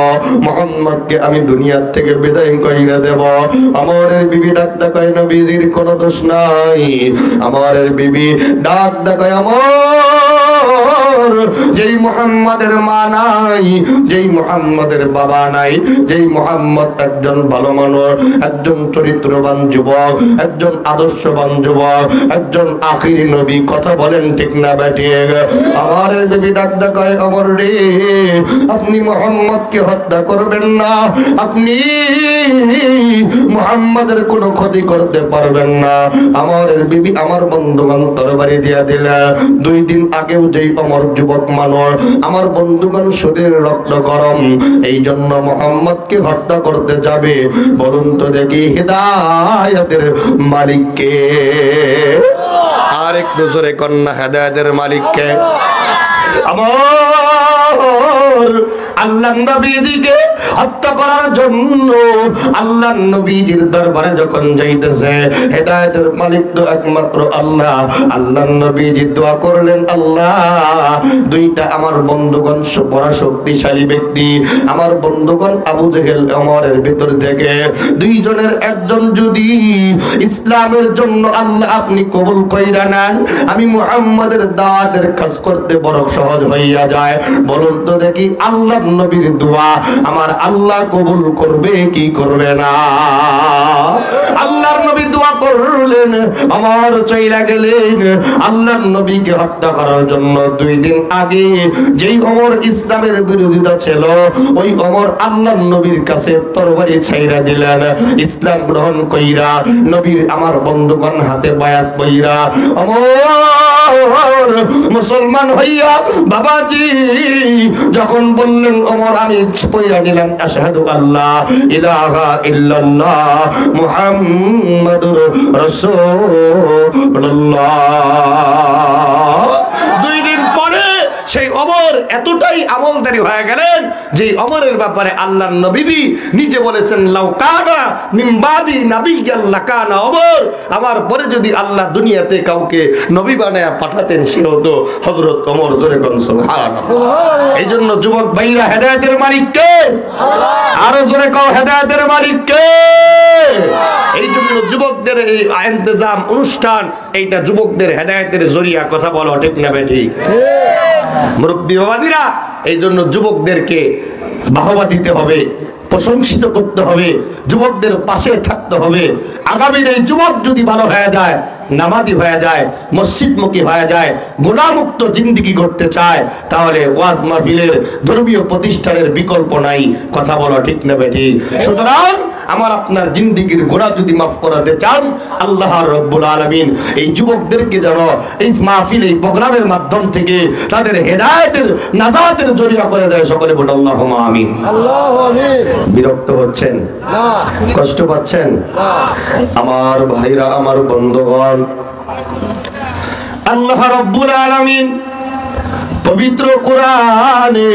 মুহাম্মদকে আমি দুনিয়ার থেকে বিদায় কইরা দেব। আমার বিবি ডাক দেখায়, নবীজির কোনো দোষ নাই। আমার বিবি ডাক দেখায়, আমার যেই মুহাম্মদের মা নাই, যেই মুহাম্মদের বাবা নাই, যেই মুহাম্মদ একজন ভালো মানুষ, একজন চরিত্রবান যুবক, একজন আদর্শবান যুবক, একজন আখিরি নবী। কথা বলেন ঠিক না বেঠিক? আমার নবী ডাক দেখায়, আমার রে, আপনি মুহাম্মদকে হত্যা করবেন না, আপনি মুহাম্মদের কোনো ক্ষতি করতে পারবেন না। আমার বিবি আমার বন্ধুবান তরবারি দিয়া দিলা। 2 দিন আগেও যেই অমর যুবক মানুষ, আমার বন্ধুগণ শরীর রক্ত গরম, এই জন্য মুহাম্মদকে হত্যা করতে যাবে। বলুন তো দেখি হেদায়েতের মালিক কে? আর একটু জোরে কন্যা হেদায়েতের মালিক কে? আমার আল্লাহ নবীজিকে হত্যা করার জন্য আল্লাহ নবীজির দরবারে যখন যাইতেছে, হেদায়েতের মালিক তো একমাত্র আল্লাহ। আল্লাহ নবীজি দোয়া করলেন, আল্লাহ দুইটা আমার বন্ধুগণ বড় শক্তিশালী ব্যক্তি, আমার বন্ধুগণ আবু জেহেল ওমরের ভিতর থেকে দুইজনের একজন যদি ইসলামের জন্য আল্লাহ আপনি কবুল কইরা নেন, আমি মুহাম্মাদের দাওয়াতের কাজ করতে বড় সহজ হইয়া যায়। বলুন তো দেখি আল্লাহ নবীর দোয়া আমার আল্লাহ কবুল করবে কি করবে না? আল্লাহর নবী দোয়া করলেন, আমার চাইলা গেলেন আল্লাহর নবীকে হত্যা করার জন্য। 2 দিন আগে যেই ওমর ইসলামের বিরোধিতা ছিল, ওই ওমর আল্লাহর নবীর কাছে তরবারি ছাইরা দিলেন, ইসলাম গ্রহণ কইরা নবীর আমার বন্ধুগণ হাতে বায়াত কইরা ওমর মুসলমান হইয়া বাবাজি যখন বললেন, ওমর আমি পয়রা নিলাম আশহাদু আল্লাহ ইলাহা ইল্লাল্লাহ মুহাম্মাদুর রাসূলুল্লাহ। 2 দিন পরে সেই ওমর এতটাই আমলদারি হয়ে গেলেন যে ওমরের ব্যাপারে আল্লাহর নবী নিজে বলেছেন, লাউ কানা মিন বাদি নাবিয়্যান লাকানা ওমর, আমার পরে যদি আল্লাহ দুনিয়াতে কাউকে নবী বানায়া পাঠাতেন সে হতো হযরত ওমর। জোরে কোন সুবহানাল্লাহ। এইজন্য যুবক ভাইরা, হেদায়েতের মালিক কে? আরো জোরে কও, হেদায়েতের মালিক কে? এই জন্য যুবকদের এই ইন্তজাম অনুষ্ঠান, এইটা যুবকদের হেদায়েতের জরিয়া। কথা বলো ঠিক না বেঠিক? মুরব্বী বাবাজিরা, এই জন্য যুবকদেরকে বাহবা দিতে হবে, প্রশংসিত করতে হবে, যুবকদের পাশে থাকতে হবে। আগামীর এই যুবক যদি ভালো হয়ে যায়, নামাজি হয়ে যায়, মসজিদমুখী হয়ে যায়, গুনাহমুক্ত জিন্দেগি করতে চায়, তাহলে ওয়াজ মাহফিলের ধর্মীয় প্রতিষ্ঠানের বিকল্প নাই। কথা বলো ঠিক না বেঠিক? সুতরাং আমার আপনার জিন্দেগির গোড়া যদি মাফ করাতে চান, আল্লাহ রাব্বুল আলামিন এই যুবকদেরকে যেন এই মাহফিল, এই প্রোগ্রামের মাধ্যম থেকে তাদের হেদায়েতের নাজাতের জরিয়া করে দেয়। সকলে বলুন আল্লাহুম্মা আমিন। আল্লাহু আমিন। বিরক্ত হচ্ছেন না? কষ্ট পাচ্ছেন না? আমার ভাইরা, আমার বন্ধুগণ, আল্লাহ রাব্বুল আলামিন পবিত্র কোরআনে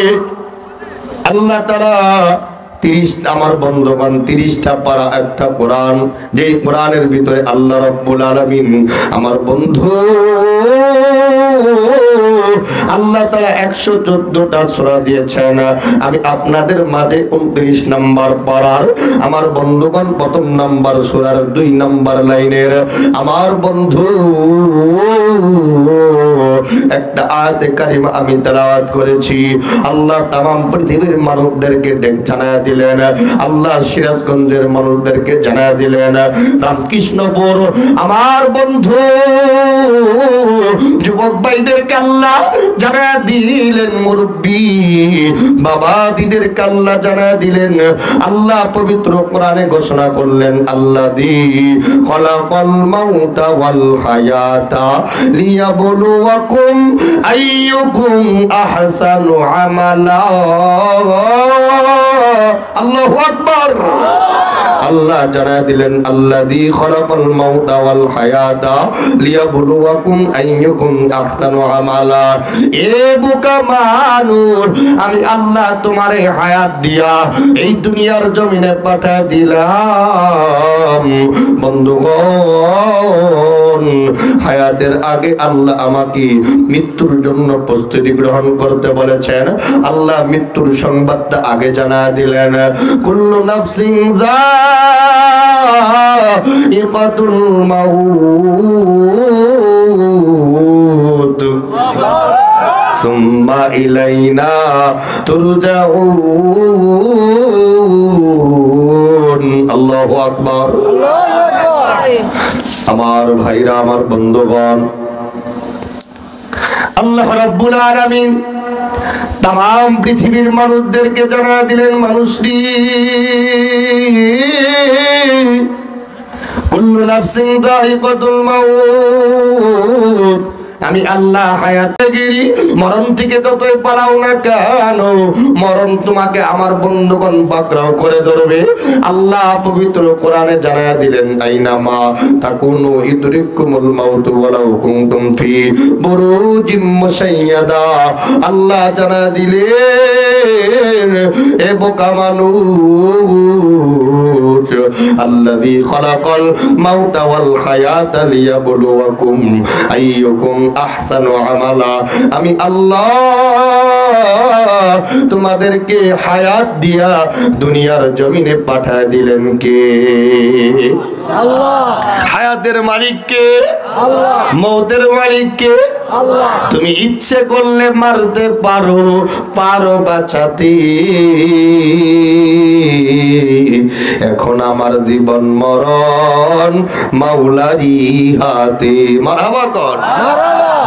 আল্লাহ তাআলা 30 আমার বন্ধুগণ 30টা পারা একটা কোরআন, যেই কোরআনের ভিতরে আল্লাহ রাব্বুল আলামিন আমার বন্ধু আল্লাহ তাআলা 114টা সূরা দিয়েছেন। আমি আপনাদের মাঝে 29 নাম্বার পারার আমার বন্ধুগণ প্রথম নাম্বার সূরার 2 নাম্বার লাইনের আমার বন্ধু একটা আয়াতে কারিমা আমি তেলাওয়াত করেছি। আল্লাহ তামাম পৃথিবীর মানুষদেরকে ডেকে জানায়া দিলেন, আল্লাহ সিরাজগঞ্জের মানুষদেরকে জানায়া দিলেন, রামকৃষ্ণপুর আমার বন্ধু যুবক ভাইদেরকে আল্লাহ জানায়া দিলেন, মুরব্বী বাবা দিদেরকে আল্লাহ জানায়া দিলেন। আল্লাহ পবিত্র কোরআনে ঘোষণা করলেন, আল্লাযী খালাকাল মাউতা ওয়াল হায়াতা লিয়াবলুয়াকুম আইয়ুকুম আহসানু আমালা। আল্লাহু আকবার। আল্লাহ জানায়া দিলেন, আল্লাযী খালাকাল মাউতা ওয়াল হায়াতা লিয়াবলুয়াকুম আইয়ুকুম আহসানু আমালা। এ বোকা মানুষ, আমি আল্লাহ তোমারে হায়াত দিয়া এই দুনিয়ার জমিনে পাঠিয়ে দিলাম। বন্ধুগণ, হায়াতের আগে আল্লাহ আমাকে মৃত্যুর জন্য প্রস্তুতি গ্রহণ করতে বলেছেন। আল্লাহ মৃত্যুর সংবাদটা আগে জানায়া দিলেন, কুল্লু নাফসিন যায়িকাতুল মাউত সুম্মা ইলাইনা তুরজাউন। আল্লাহু আকবার। আমার ভাইরা, আমার বন্ধুগণ, আল্লাহ রাব্বুল আলামিন तमाम पृथिवीर मानुषदेरके जाना दिलेन मानुषरी कुल्लु नाफ्सिन दाइकातुल मौत আমি আল্লাহ হায়াতগিরি মরণ থেকে যতই পালাও না কেন মরণ তোমাকে আমার বন্ধুগণ পাকড়াও করে ধরবে। আল্লাহ পবিত্র কোরআনে জানায়া দিলেন আইনামা তাকুনু ইদরিকুমুল মাউতু ওয়ালাউ কুনতুম ফি বুরুজিম মুশাইয়াদা। আল্লাহ জানায়া দিলেন এ বোকা মানুষ আল্লাযী খালাকাল মাউতা ওয়াল হায়াতা লিয়াবলুয়াকুম আইয়ুকুম আহসানু আমালা। আমি আল্লাহ তোমাদেরকে হায়াত দিয়া দুনিয়ার জমিনে পাঠায় দিলেন কে? আল্লাহ। হায়াতের মালিক কে? আল্লাহ। মওতের মালিক কে? আল্লাহ। তুমি ইচ্ছে করলে মারতে পারো, পারো বাঁচাতে। এখন আমার জীবন মরণ মাওলারি হাতে। মারহাবা কর।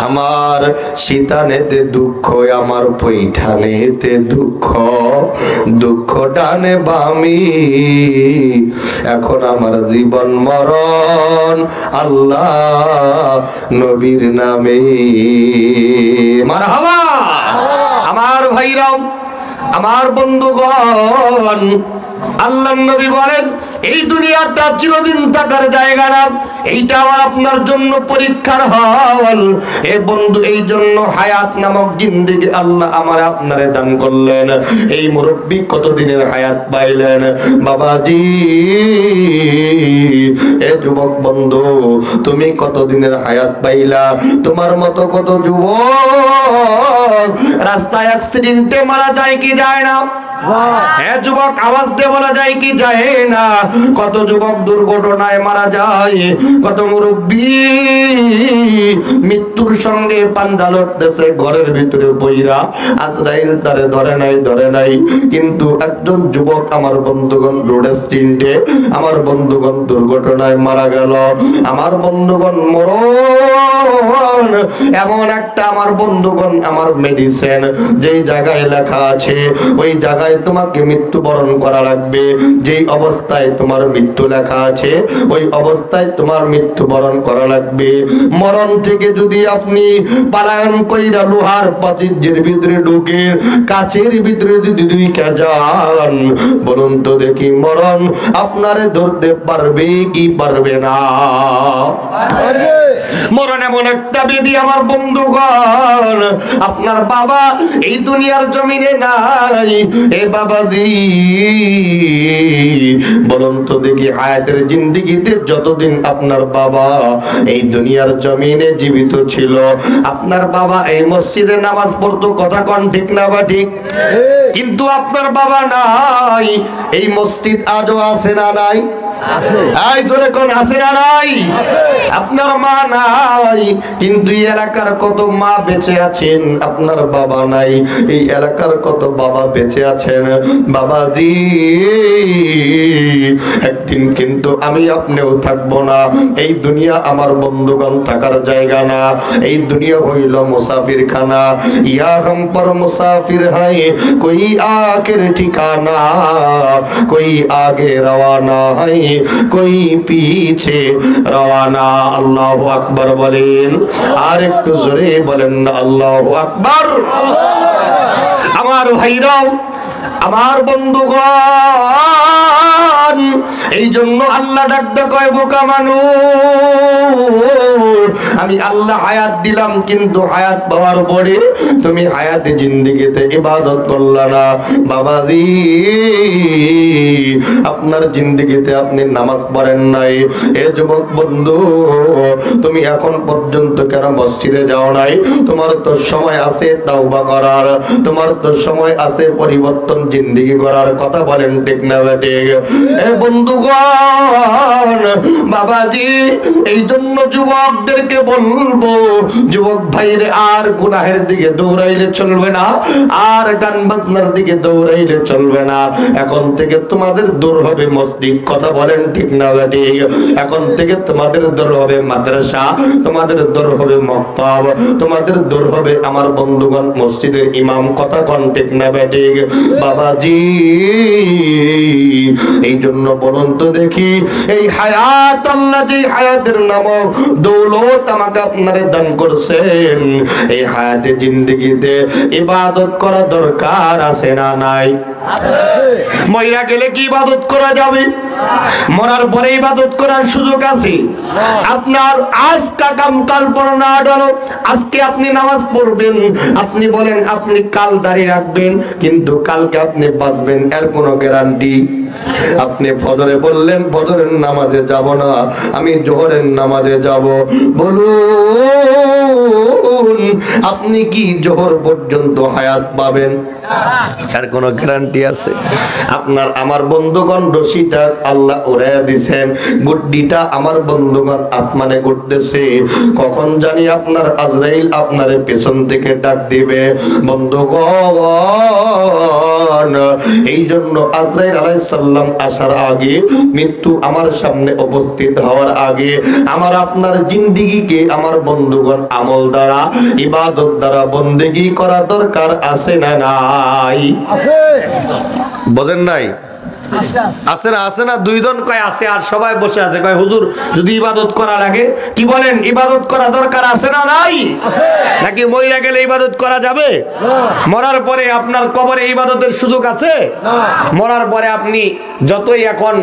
আমার শীতানেতে দুঃখ, আমার পৈঠানেতে দুঃখ, দুঃখ ডানে বামি। এখন আমার জীবন মরণ আল্লাহ নবীর নামে। মারহাবা। আমার ভাইরাম, আমার বন্ধুগণ, আল্লাহর নবী বলেন এই দুনিয়াটা চিরদিন থাকার জায়গা না, এইটা আমার আপনার জন্য পরীক্ষার হল। এ বন্ধু, এই জন্য হায়াত নামক জিন্দেগি আল্লাহ আমার আপনারে দান করলেন। এই মুরব্বী কতদিনের হায়াত পাইলেন বাবাজি? এ যুবক বন্ধু, তুমি কতদিনের হায়াত পাইলা? তোমার মতো কত যুবক রাস্তায় অ্যাক্সিডেন্টে মারা যায় কি যায় না? হ্যাঁ যুবক, আওয়াজ দিয়ে বলা যায় কি যায় না? কত যুবক দুর্ঘটনায় মারা যায়, কত মুরব্বী মৃত্যুর সঙ্গে পাঞ্জা লড়তেছে ঘরের ভিতরে বইরা, আজরাইল তারে ধরে নাই। কিন্তু একজন যুবক আমার বন্ধুগণ রোড অ্যাক্সিডেন্টে, আমার বন্ধুগণ দুর্ঘটনায় মারা গেল। আমার বন্ধুগণ মরণ এমন একটা, আমার বন্ধুগণ আমার মেডিসিন যেই জায়গায় লেখা আছে ওই জায়গায় তোমাকে মৃত্যুবরণ করা লাগবে। যেই অবস্থায় তোমার মৃত্যু লেখা আছে ওই অবস্থায় তোমার মৃত্যুবরণ করা লাগবে। মরণ থেকে যদি আপনি পালায়ন কইরা লোহার প্রাচীরের ভিতরে ঢুকে কাচের ভিতরে যদি ঢুকে যান, বলুন তো দেখি মরণ আপনারে ধরতে পারবে কি পারবে না? মরণ এমন একটা বিধি আমার বন্ধুগণ, আপনার বাবা এই দুনিয়ার জমিনে নাই। এ বাবাজি বলুন তো দেখি হায়াতের জিন্দেগিতে যতদিন আপনার বাবা এই দুনিয়ার জমিনে জীবিত ছিল, আপনার বাবা এই মসজিদে নামাজ পড়তো, কথা কোন ঠিক না বা ঠিক? কিন্তু আপনার বাবা নাই, এই মসজিদ আজও আছে না নাই? আপনার মা নাই, কিন্তু এই এলাকার কত মা বেঁচে আছেন, আপনার বাবা নাই। এই এলাকার কত বাবা বেঁচে আছেন। বাবাজি একদিন কিন্তু আমি আপনিও থাকবো না। এই দুনিয়া আমার বন্ধুগণ থাকার জায়গা না, এই দুনিয়া হইল মুসাফির খানা। ইয়া হাম পর মুসাফির হায় কোই আখের ঠিকানা, কোই আগে রওয়ানা হয় কোই পিছে রওয়ানা। আল্লাহু আকবার বলেন, আর একটু জোরে বলেন না আল্লাহু আকবার। আমার ভাইরাও, আমার বন্ধুগণ, এই জন্য আল্লাহ ডাকতে কয় বোকা মানুষ, আমি আল্লাহ হায়াত দিলাম, কিন্তু হায়াত পাওয়ার পরে তুমি হায়াতে জিন্দেগিতে ইবাদত করলা না। বাবাজি আপনার জিন্দেগিতে আপনি নামাজ পড়েন নাই। এ যুবক বন্ধু, তুমি এখন পর্যন্ত কেন মসজিদে যাও নাই? তোমার তো সময় আছে তাওবা করার, তোমার তো সময় আছে পরিবর্তন জিন্দেগি করার। কথা বলেন ঠিক না ঠিক? এ বন্ধুগণ, বাবাজি এই জন্য যুবকদেরকে বলবো, যুবক ভাইরে আর গুনাহের দিকে দৌড়াইলে চলবে না, আর গান বাজনার দিকে দৌড়াইলে চলবে না। এখন থেকে তোমাদের দৌড় হবে মসজিদ। কথা বলেন ঠিক না ঠিক? এখন থেকে তোমাদের দৌড় হবে মাদ্রাসা, তোমাদের দৌড় হবে মক্তব, তোমাদের দৌড় হবে আমার বন্ধুগণ মসজিদের ইমাম। কথা কোন ঠিক না ঠিক? বাবাজি এই জন্য বলুন তো দেখি, এই হায়াত আল্লাহ যে হায়াতের নামক দৌলত আমাকে আপনারে দান করছেন, এই হায়াতে জিন্দেগিতে ইবাদত করা দরকার আছে না নাই? মইরা গেলে কি ইবাদত করা যাবে? মরার পরে ইবাদত করার সুযোগ আছে? আপনার আজ কাকাম কাল পর না আডালো, আজকে আপনি নামাজ পড়বেন, আপনি বলেন আপনি কাল দাঁড়িয়ে রাখবেন, কিন্তু কালকে আপনি বাঁচবেন এর কোনো গ্যারান্টি? আপনি ফজরে বললেন ফজরের নামাজে যাব না, আমি জোহরের নামাজে যাব, বলুন আপনি কি জোহর পর্যন্ত হায়াত পাবেন? এর কোনো গ্যারান্টি আছে? আপনার আমার বন্ধুগণ রশিটা আল্লাহ উড়াইয়া দিছেন, গুড্ডিটা আমার বন্ধুগণ আসমানে ঘুরতেছে, কখন জানি আপনার আজরাইল আপনার পেছন থেকে ডাক দিবে। বন্ধুগণ এই জন্য আজরাইল আলাইহিস সালাম আসার আগে, মৃত্যু আমার সামনে উপস্থিত হওয়ার আগে আমার আপনার জিন্দেগিকে আমার বন্ধুগণ আমল দ্বারা ইবাদত দ্বারা বন্দেগি করা দরকার আছে না নাই? আছে। বোঝেন নাই? আছে না? আছে না? দুইজন কয় আছে, আর সবাই বসে আছে কয় হুজুর যদি ইবাদত করা লাগে, কি বলেন ইবাদত করা দরকার আছে না নাই? নাকি মইরা গেলে ইবাদত করা যাবে? মরার পরে আপনার কবরে ইবাদতের সুযোগ আছে? মরার পরে আপনি যতই এখন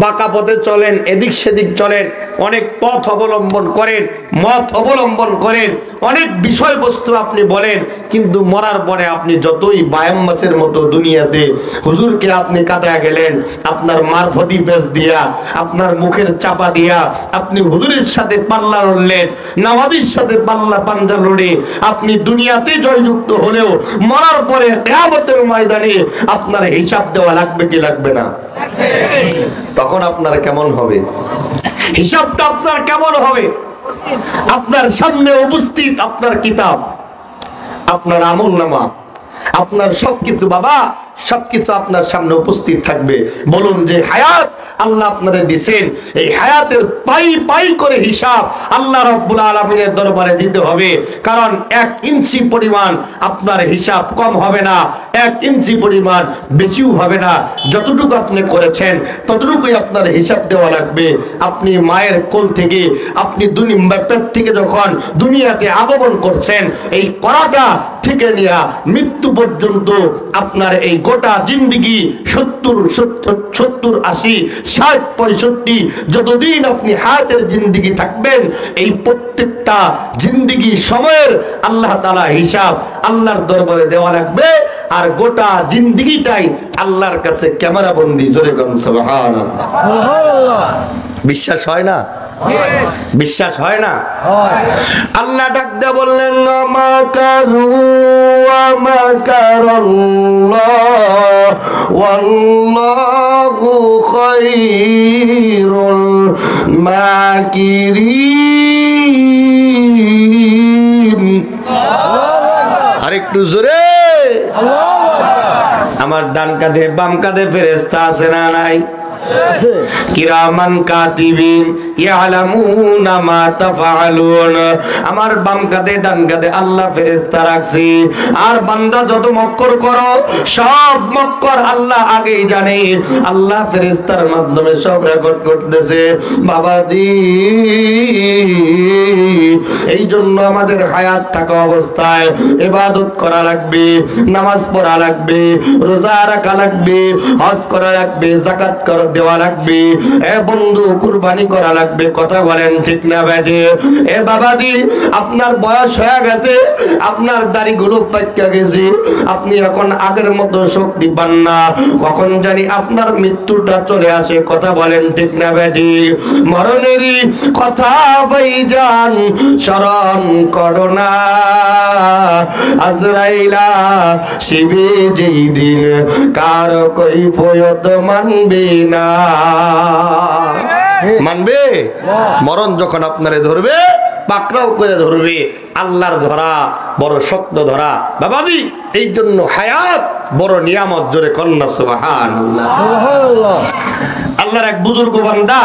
বাঁকা পথে চলেন, এদিক সেদিক চলেন, অনেক পথ অবলম্বন করেন, মত অবলম্বন করেন, অনেক বিষয়বস্তু আপনি বলেন, কিন্তু মরার পরে আপনি যতই বায়াম মাছের মতো দুনিয়াতে হুজুরকে আপনি কাটা গেলেন, আপনার মারফতি বেশ দিয়া, আপনার মুখের চাপা দিয়া আপনি হুজুরের সাথে পাল্লা লড়লেন, নামাজের সাথে পাল্লা পাঞ্জা লড়ে আপনি দুনিয়াতে জয়যুক্ত হলেও মরার পরে কিয়ামতের ময়দানে আপনার হিসাব দেওয়া লাগবে কি লাগবে না? তখন আপনার কেমন হবে? হিসাবটা আপনার কেমন হবে? আপনার সামনে উপস্থিত আপনার কিতাব, আপনার আমলনামা, আপনার সবকিছু, বাবা সবকিছু আপনার সামনে উপস্থিত থাকবে। বলুন যে হায়াত আল্লাহ আপনারে দিবেন, এই হায়াতের পাই পাই করে হিসাব আল্লাহ রাব্বুল আলামিনের দরবারে দিতে হবে। কারণ 1 ইঞ্চি পরিমাণ আপনার হিসাব কম হবে না, 1 ইঞ্চি পরিমাণ বেশিও হবে না। যতটুকু আপনি করেছেন ততটুকুই আপনার হিসাব দেওয়া লাগবে। আপনি মায়ের কোল থেকে, আপনি পেট থেকে যখন দুনিয়াতে আগমন করছেন, এই করাটা থেকে নিয়ে মৃত্যু পর্যন্ত আপনার এই গোটা জিন্দেগি 70, 80, 60, 65 যতদিন আপনি হায়াতের জিন্দেগি থাকবেন, এই প্রত্যেকটা জিন্দেগি সময়ের আল্লাহ তাআলা হিসাব আল্লাহর দরবারে দেওয়া লাগবে। আর গোটা জিন্দেগিটাই আল্লাহর কাছে ক্যামেরা বন্দী। জোরে কোন সুবহানাল্লাহ। সুবহানাল্লাহ। বিশ্বাস হয় না? বিশ্বাস হয় না? আল্লাহ ডাক দিয়ে বললেন মাকারু ওয়া মাকারাল্লাহ ওয়াল্লাহু খায়রুল মাকিরিন। আরেকটু জোরে। আমার ডান কাঁধে বাম কাঁধে ফেরেশতা আছে না নাই? কিরামান কাতিবিন ইয়ালামুনা মা তাফআলুন। আমার বাম কাঁধে ডান কাঁধে আল্লাহ ফেরেশতা রাখছি, আর বান্দা যত মক্কর করো সব মক্কর আল্লাহ আগেই জানে। আল্লাহ ফেরেশতার মাধ্যমে সব রেকর্ড করতেছে। বাবাজি এই জন্য আমাদের হায়াত থাকা অবস্থায় ইবাদত করা লাগবে, নামাজ পড়া লাগবে, রোজা রাখা লাগবে, হজ করা লাগবে, যাকাত করা দেওয়া লাগবে, এ বন্ধু কুরবানি করা লাগবে। কথা বলেন ঠিক না বেটে? এ বাবাজি আপনার বয়স হয়ে গেছে, আপনার দাড়িগুলো পাইকা গেছে, আপনি এখন আগের মতো শক্তি পান না, কখন জানি আপনার মৃত্যুটা চলে আসে। কথা বলেন ঠিক না বেটে? মরণেরই কথা ভাইজান স্মরণ করো না, আজরাইলা শিবে যেই দিন কার কৈফিয়ত মানবে না। মানবে? মরণ যখন আপনারে ধরবে পাকড়াও করে ধরবে। আল্লাহর ধরা বড় শক্ত ধরা বাবাজি। এই জন্য হায়াত বড় নিয়ামত। জোরে কন্যা সুবহানাল্লাহ। আল্লাহর এক বুজুর্গ বান্দা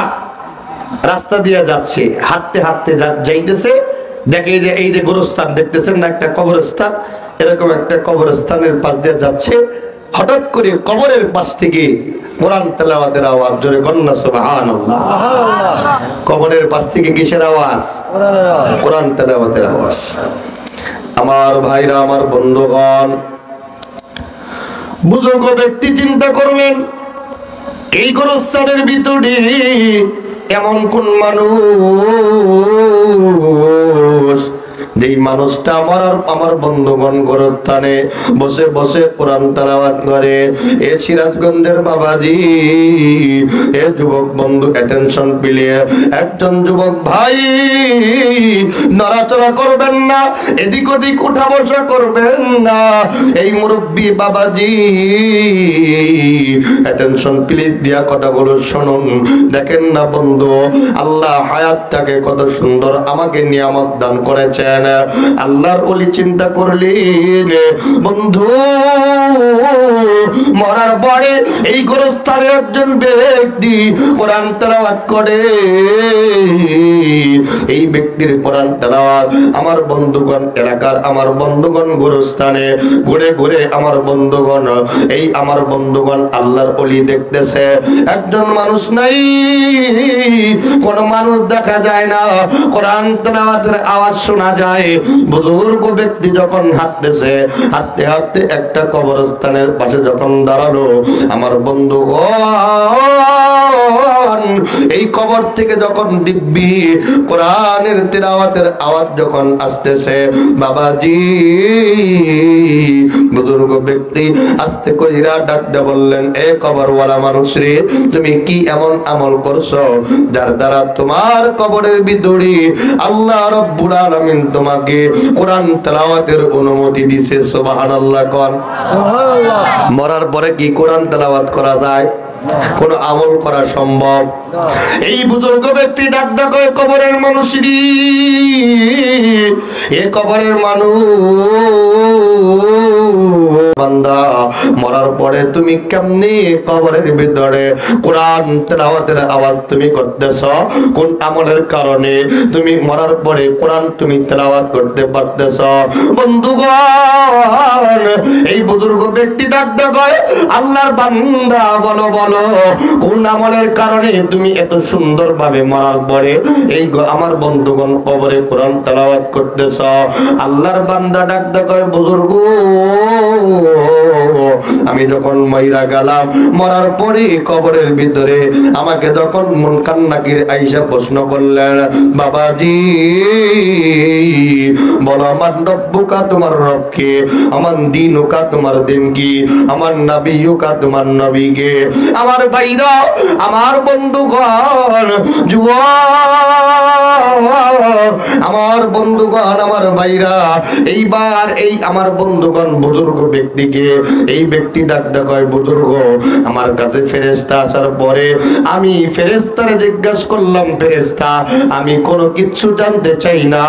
রাস্তা দিয়ে যাচ্ছে, হাঁটতে হাঁটতে যাইতেছে, দেখে যে এই যে গোরস্থান দেখতেছেন না, একটা কবরস্থান, এরকম একটা কবরস্থানের পাশ দিয়ে যাচ্ছে। হঠাৎ করে কবরের পাশ থেকে কোরআন তেলাওয়াতের আওয়াজ, জোরে কন্যা সুবহানাল্লাহ। কবরের পাশ থেকে কিসের আওয়াজ? কোরআন তেলাওয়াতের আওয়াজ। আমার ভাইরা, আমার বন্ধুগণ, বুজুর্গ ব্যক্তি চিন্তা করলেন এই গোরস্থানের ভিতরে এমন কোন মানুষ, যেই মানুষটা আমার বন্ধুগণ গোরস্থানে বসে বসে কোরআন তেলাওয়াত করে। এ সিরাজগঞ্জের বাবাজি, এ যুবক বন্ধু, অ্যাটেনশন প্লিজ। একজন যুবক ভাই নড়াচড়া করবেন না, এদিক ওদিক উঠা বসা করবেন না। এই মুরব্বী বাবাজি, অ্যাটেনশন প্লিজ দিয়া কথাগুলো শুনুন। দেখেন না বন্ধু, আল্লাহ হায়াতটাকে কত সুন্দর আমাকে নিয়ামত দান করেছেন। আল্লাহর ওলি চিন্তা করলেন বন্ধু, মরার পরে এই গোরস্থানে একজন ব্যক্তি কোরআন তেলাওয়াত করে। এই ব্যক্তির কোরআন তেলাওয়াত আমার বন্ধুগণ, এলাকার আমার বন্ধুগণ গোরস্থানে ঘুরে ঘুরে আমার বন্ধুগণ, এই আমার বন্ধুগণ আল্লাহর ওলি দেখতেছে। একজন মানুষ নাই, কোন মানুষ দেখা যায় না, কোরআন তেলাওয়াতের আওয়াজ শোনা যায়। বুজুর্গ ব্যক্তি যখন হাঁটতেছে, হাঁটতে হাঁটতে একটা কবরস্থানের পাশে যখন দাঁড়ালো, আমার বন্ধুগণ এই কবর থেকে যখন দিব্যি কোরআনের তিলাওয়াতের আওয়াজ যখন আসতেছে, বাবাজি বুজুর্গ ব্যক্তি আস্তে কইরা ডাকতে বললেন, এ কবরওয়ালা মানুষ রে, তুমি কি এমন আমল করছো যার দ্বারা তোমার কবরের ভিতরে আল্লাহ রাব্বুল আলামিন তোমাকে কোরআন তেলাওয়াতের অনুমতি দিয়েছে? সুবহানাল্লাহ কোন। মরার পরে কি কোরআন তেলাওয়াত করা যায়? কোন আমল করা সম্ভব? এই বুজুর্গ ব্যক্তি ডাক ডাক কবরের মানুষ রে, এ কবরের মানুষ বান্দা, মরার পরে তুমি কেমনি কবরের ভিতরে কোরআন তেলাওয়াতের আওয়াজ তুমি করতেছ? কোন আমলের কারণে তুমি মরার পরে কোরআন তুমি তেলাওয়াত করতে পারতেছ? বন্ধুগণ, এই বুজুর্গ ব্যক্তি ডাক ডাক আল্লাহর বান্দা, বলো বলো কোন আমলের কারণে তুমি এত সুন্দর ভাবে মরার পরে এই আমার বন্ধুগণ কবরে কোরআন তেলাওয়াত করতেছ? আল্লাহর বান্দা ডাক ডাক বুজুর্গ, আমি যখন মইরা গেলাম, মরার পরে কবরের ভিতরে আমাকে যখন মুনকার নাকির আইসা প্রশ্ন করলেন, বাবাজি বলো আমার রব্বুকা তোমার রবকে, আমার দিনুকা তোমার দিন কি, আমার নবিয়ুকা তোমার নবীকে। আমার ভাইরা, আমার বন্ধুগণ, যুবক আমার বন্ধুগণ, আমার ভাইরা, এইবার এই আমার বন্ধুগণ বুজুর্গ ব্যক্তিকে এই ব্যক্তি ডাক ডাক বুজুর্গ, আমার কাছে ফেরেশতা আসার পরে আমি ফেরেশতারে জিজ্ঞাসা করলাম, ফেরেশতা আমি কোনো কিছু জানতে চাই না,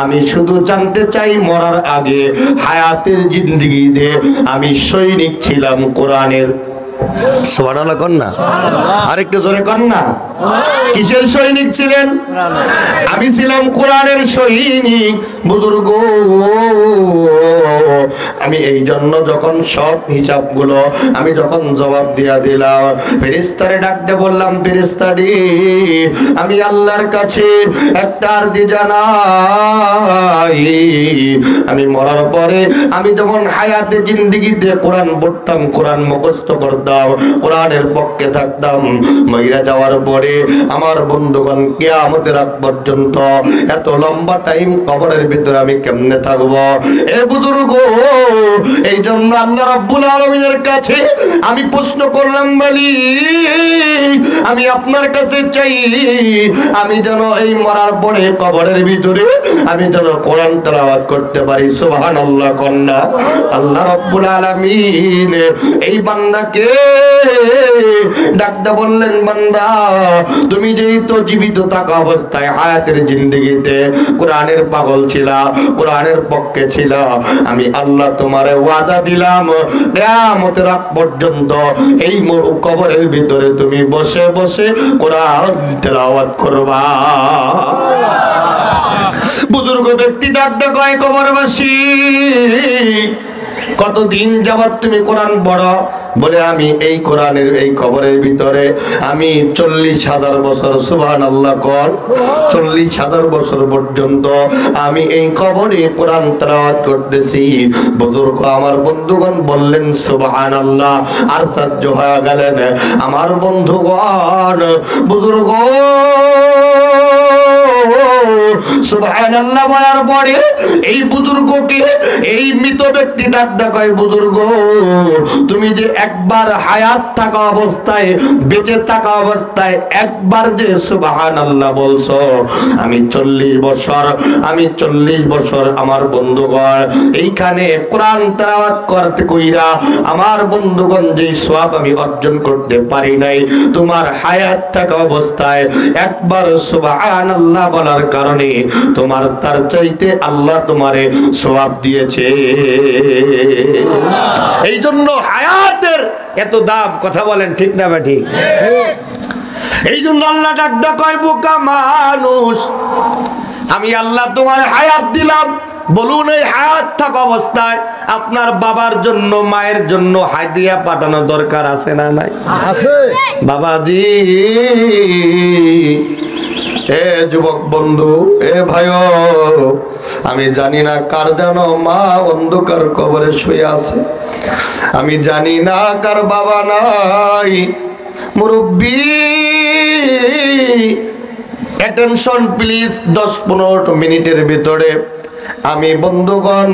আমি শুধু জানতে চাই মরার আগে হায়াতের জিন্দেগিতে আমি সৈনিক ছিলাম কোরআনের। সুবহানাল্লাহ কন না, আরেকটু জোরে কন না। কিসের সৈনিক ছিলেন? আমি ছিলাম কোরআনের সৈনিক বুজুর্গ। আমি এই জন্য যখন সব হিসাবগুলো আমি যখন জবাব দিয়া দিলাম, ফেরেশতারে ডাকতে বললাম, ফেরেশতারে আমি আল্লাহর কাছে একটা আরজি জানাই, আমি মরার পরে আমি যখন হায়াতে জিন্দেগিতে কোরআন পড়তাম, কোরআন মুখস্থ করতাম, কোরআনের পক্ষে থাকতাম, মইরা যাওয়ার পরে আমার বন্ধুগণ কিয়ামতের আগ পর্যন্ত এত লম্বা টাইম কবরের ভিতরে আমি কেমনে থাকবো? এ বুজুর্গ, এই জন্য আল্লাহ রাব্বুল আলামিনের কাছে আমি প্রশ্ন করলাম, বলি আমি আপনার কাছে চাই আমি যেন এই মরার পরে কবরের ভিতরে আমি যেন কোরআন তেলাওয়াত করতে পারি। সুবহানাল্লাহ কন্যা। আল্লাহ রাব্বুল আলামিন এই বান্দাকে ডাকতে বললেন, বান্দা তুমি যেই তো জীবিত থাকা অবস্থায় হায়াতের জিন্দেগিতে কোরআনের পাগল ছিলা, কোরআনের পক্ষে ছিলা, আমি আল্লাহ তোমারে ওয়াদা দিলাম কিয়ামতের আগ পর্যন্ত এই কবরের ভিতরে তুমি বসে বসে কোরআন তেলাওয়াত করবা। বুজুর্গ ব্যক্তি ডাক ডাক কবরবাসী, কতদিন যাবত তুমি কোরআন পড়ো? বলে আমি এই কোরআনের এই কবরের ভিতরে আমি 40,000 বছর। সুবহানাল্লাহ কর। 40,000 বছর পর্যন্ত আমি এই কবরে কোরআন তেলাওয়াত করতেছি। বুজুর্গ আমার বন্ধুগণ বললেন সুবহানাল্লাহ, আশ্চর্য হয়ে গেলেন আমার বন্ধুগণ। বুজুর্গ সুবহানাল্লাহ বলার পরে এই বুজুর্গকে এই মৃত ব্যক্তি ডাক দেখায়, বুজুর্গ তুমি যে একবার হায়াত থাকা অবস্থায়, বেঁচে থাকা অবস্থায় একবার যে সুবহানাল্লাহ বলছো, আমি 40 বছর আমার বন্ধুগণ এইখানে কোরআন তেলাওয়াত করতে কইরা আমার বন্ধুগণ যে সওয়াব আমি অর্জন করতে পারি নাই, তোমার হায়াত থাকা অবস্থায় একবার সুবহানাল্লাহ বলার কারণে তোমার তার চাইতে আল্লাহ তোমারে সওয়াব দিয়েছে। এই জন্য হায়াতের এত দাম। কথা বলেন ঠিক না ঠিক? এই জন্য আল্লাহ ডাকদা কয়, বোকা মানুষ, আমি আল্লাহ তোমার হায়াত দিলাম। বলুন এই হায়াত থাকা অবস্থায় আপনার বাবার জন্য মায়ের জন্য হাদিয়া পাঠানো দরকার আছে না নাই? আছে বাবাজি। এ যুবক বন্ধু, এ ভাই, আমি জানি না কার জানো মা অন্ধকার কবরে শুয়ে আছে, আমি জানি না কার বাবা নাই। মুরব্বি অ্যাটেনশন প্লিজ, 10-15 মিনিটের ভিতরে আমি বন্ধুগণ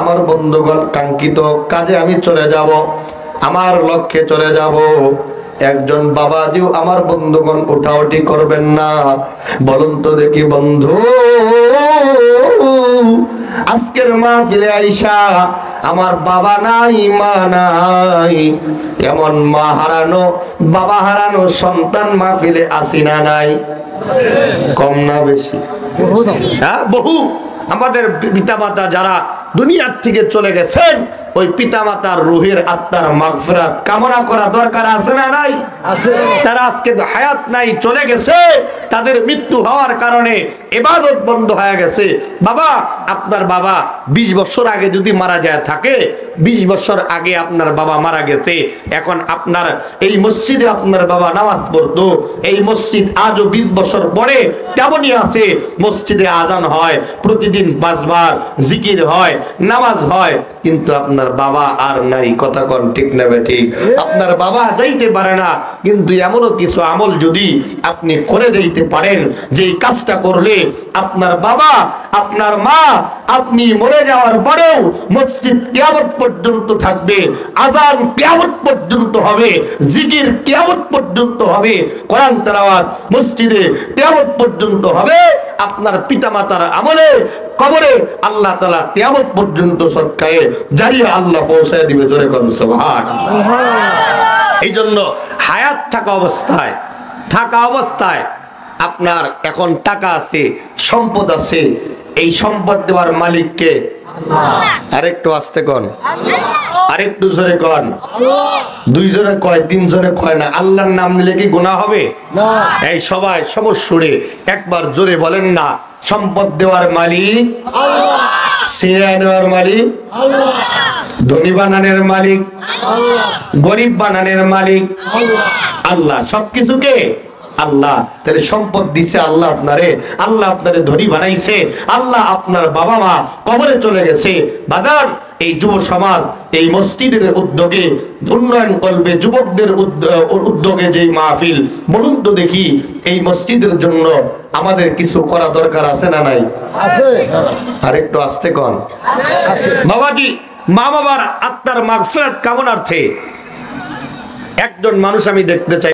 আমার বন্ধুগণ কাঙ্ক্ষিত কাজে আমি চলে যাব, আমার লক্ষ্যে চলে যাব। একজন বাবাজিও আমার বন্ধুগণ উঠাউঠি করবেন না। বলুন তো দেখি বন্ধু, আজকের মাহফিলে আইসা আমার বাবা নাই মা নাই, এমন মা হারানো বাবা হারানো সন্তান মাহফিলে আসি না নাই? কম না বেশি? হ্যাঁ, বহু। আমাদের পিতামাতা যারা দুনিয়ার থেকে চলে গেছেন, ওই পিতামাতার রুহের আত্মার মাগফিরাত কামনা করা দরকার আছে না নাই? আছে। তারা আজকে হায়াত নাই, চলে গেছে, তাদের মৃত্যু হওয়ার কারণে ইবাদত বন্ধ হয়ে গেছে। বাবা, আপনার বাবা 20 বছর আগে যদি মারা যায় থাকে, 20 বছর আগে আপনার বাবা মারা গেছে, এখন আপনার এই মসজিদে আপনার বাবা নামাজ পড়তো, এই মসজিদ আজও 20 বছর পরে তেমনই আছে। মসজিদে আজান হয়, প্রতিদিন 5 বার জিকির হয়, নামাজ হয়, কিন্তু আপনার বাবা আর নাই। কথা কোন ঠিক না বেঠিক? আপনার বাবা যাইতে পারে না, কিন্তু এমনও কিছু আমল যদি আপনি করে দিতে পারেন, যেই কাজটা করলে আপনার বাবা আপনার মা আপনি মরে যাওয়ার পরেও মসজিদ কিয়ামত পর্যন্ত থাকবে, আজান কিয়ামত পর্যন্ত হবে, জিকির কিয়ামত পর্যন্ত হবে, কোরআন তেলাওয়াত মসজিদে কিয়ামত পর্যন্ত হবে। আপনার পিতামাতার আমলে কবরে আল্লাহ তাআলা কিয়ামত পর্যন্ত সদকায়ে জারিয়া আল্লাহ পৌঁছায় দিবে। জোরে কোন সুবহানাল্লাহ। এই জন্য হায়াত থাকা অবস্থায় আপনার এখন টাকা আছে, সম্পদ আছে, এই সম্পদ দেওয়ার মালিক কে? আল্লাহ। আরেকটু আস্তে কোন, আরেকটু জোরে কোন। 2 জনে কয়, 3 জনে কয় না। আল্লাহর নাম নিলে কি গুনাহ হবে? না। এই সবাই সমস্যরে একবার জোরে বলেন না, সম্পদ দেওয়ার মালিক আল্লাহ, ছিনিয়ে নেওয়ার মালিক আল্লাহ, ধনী বানানোর মালিক আল্লাহ, গরিব বানানোর মালিক আল্লাহ। আল্লাহ সবকিছুকে আল্লাহ। তাহলে সম্পদ দিছে আল্লাহ আপনারে, আল্লাহ আপনারে ধনী বানাইছে, আল্লাহ আপনার বাবা মা কবরে চলে গেছে। বাজার এই যুব সমাজ এই মসজিদের উদ্যোগে উন্নয়ন করবে, যুবকদের উদ্যোগে যে মাহফিল, বলুন তো দেখি এই মসজিদের জন্য আমাদের কিছু করা দরকার আছে না নাই? আছে। আরেকটু আস্তে কোন। বাবাজি, মা বাবার আত্মার মাগফিরাত কামনার্থে একজন মানুষ আমি দেখতে চাই।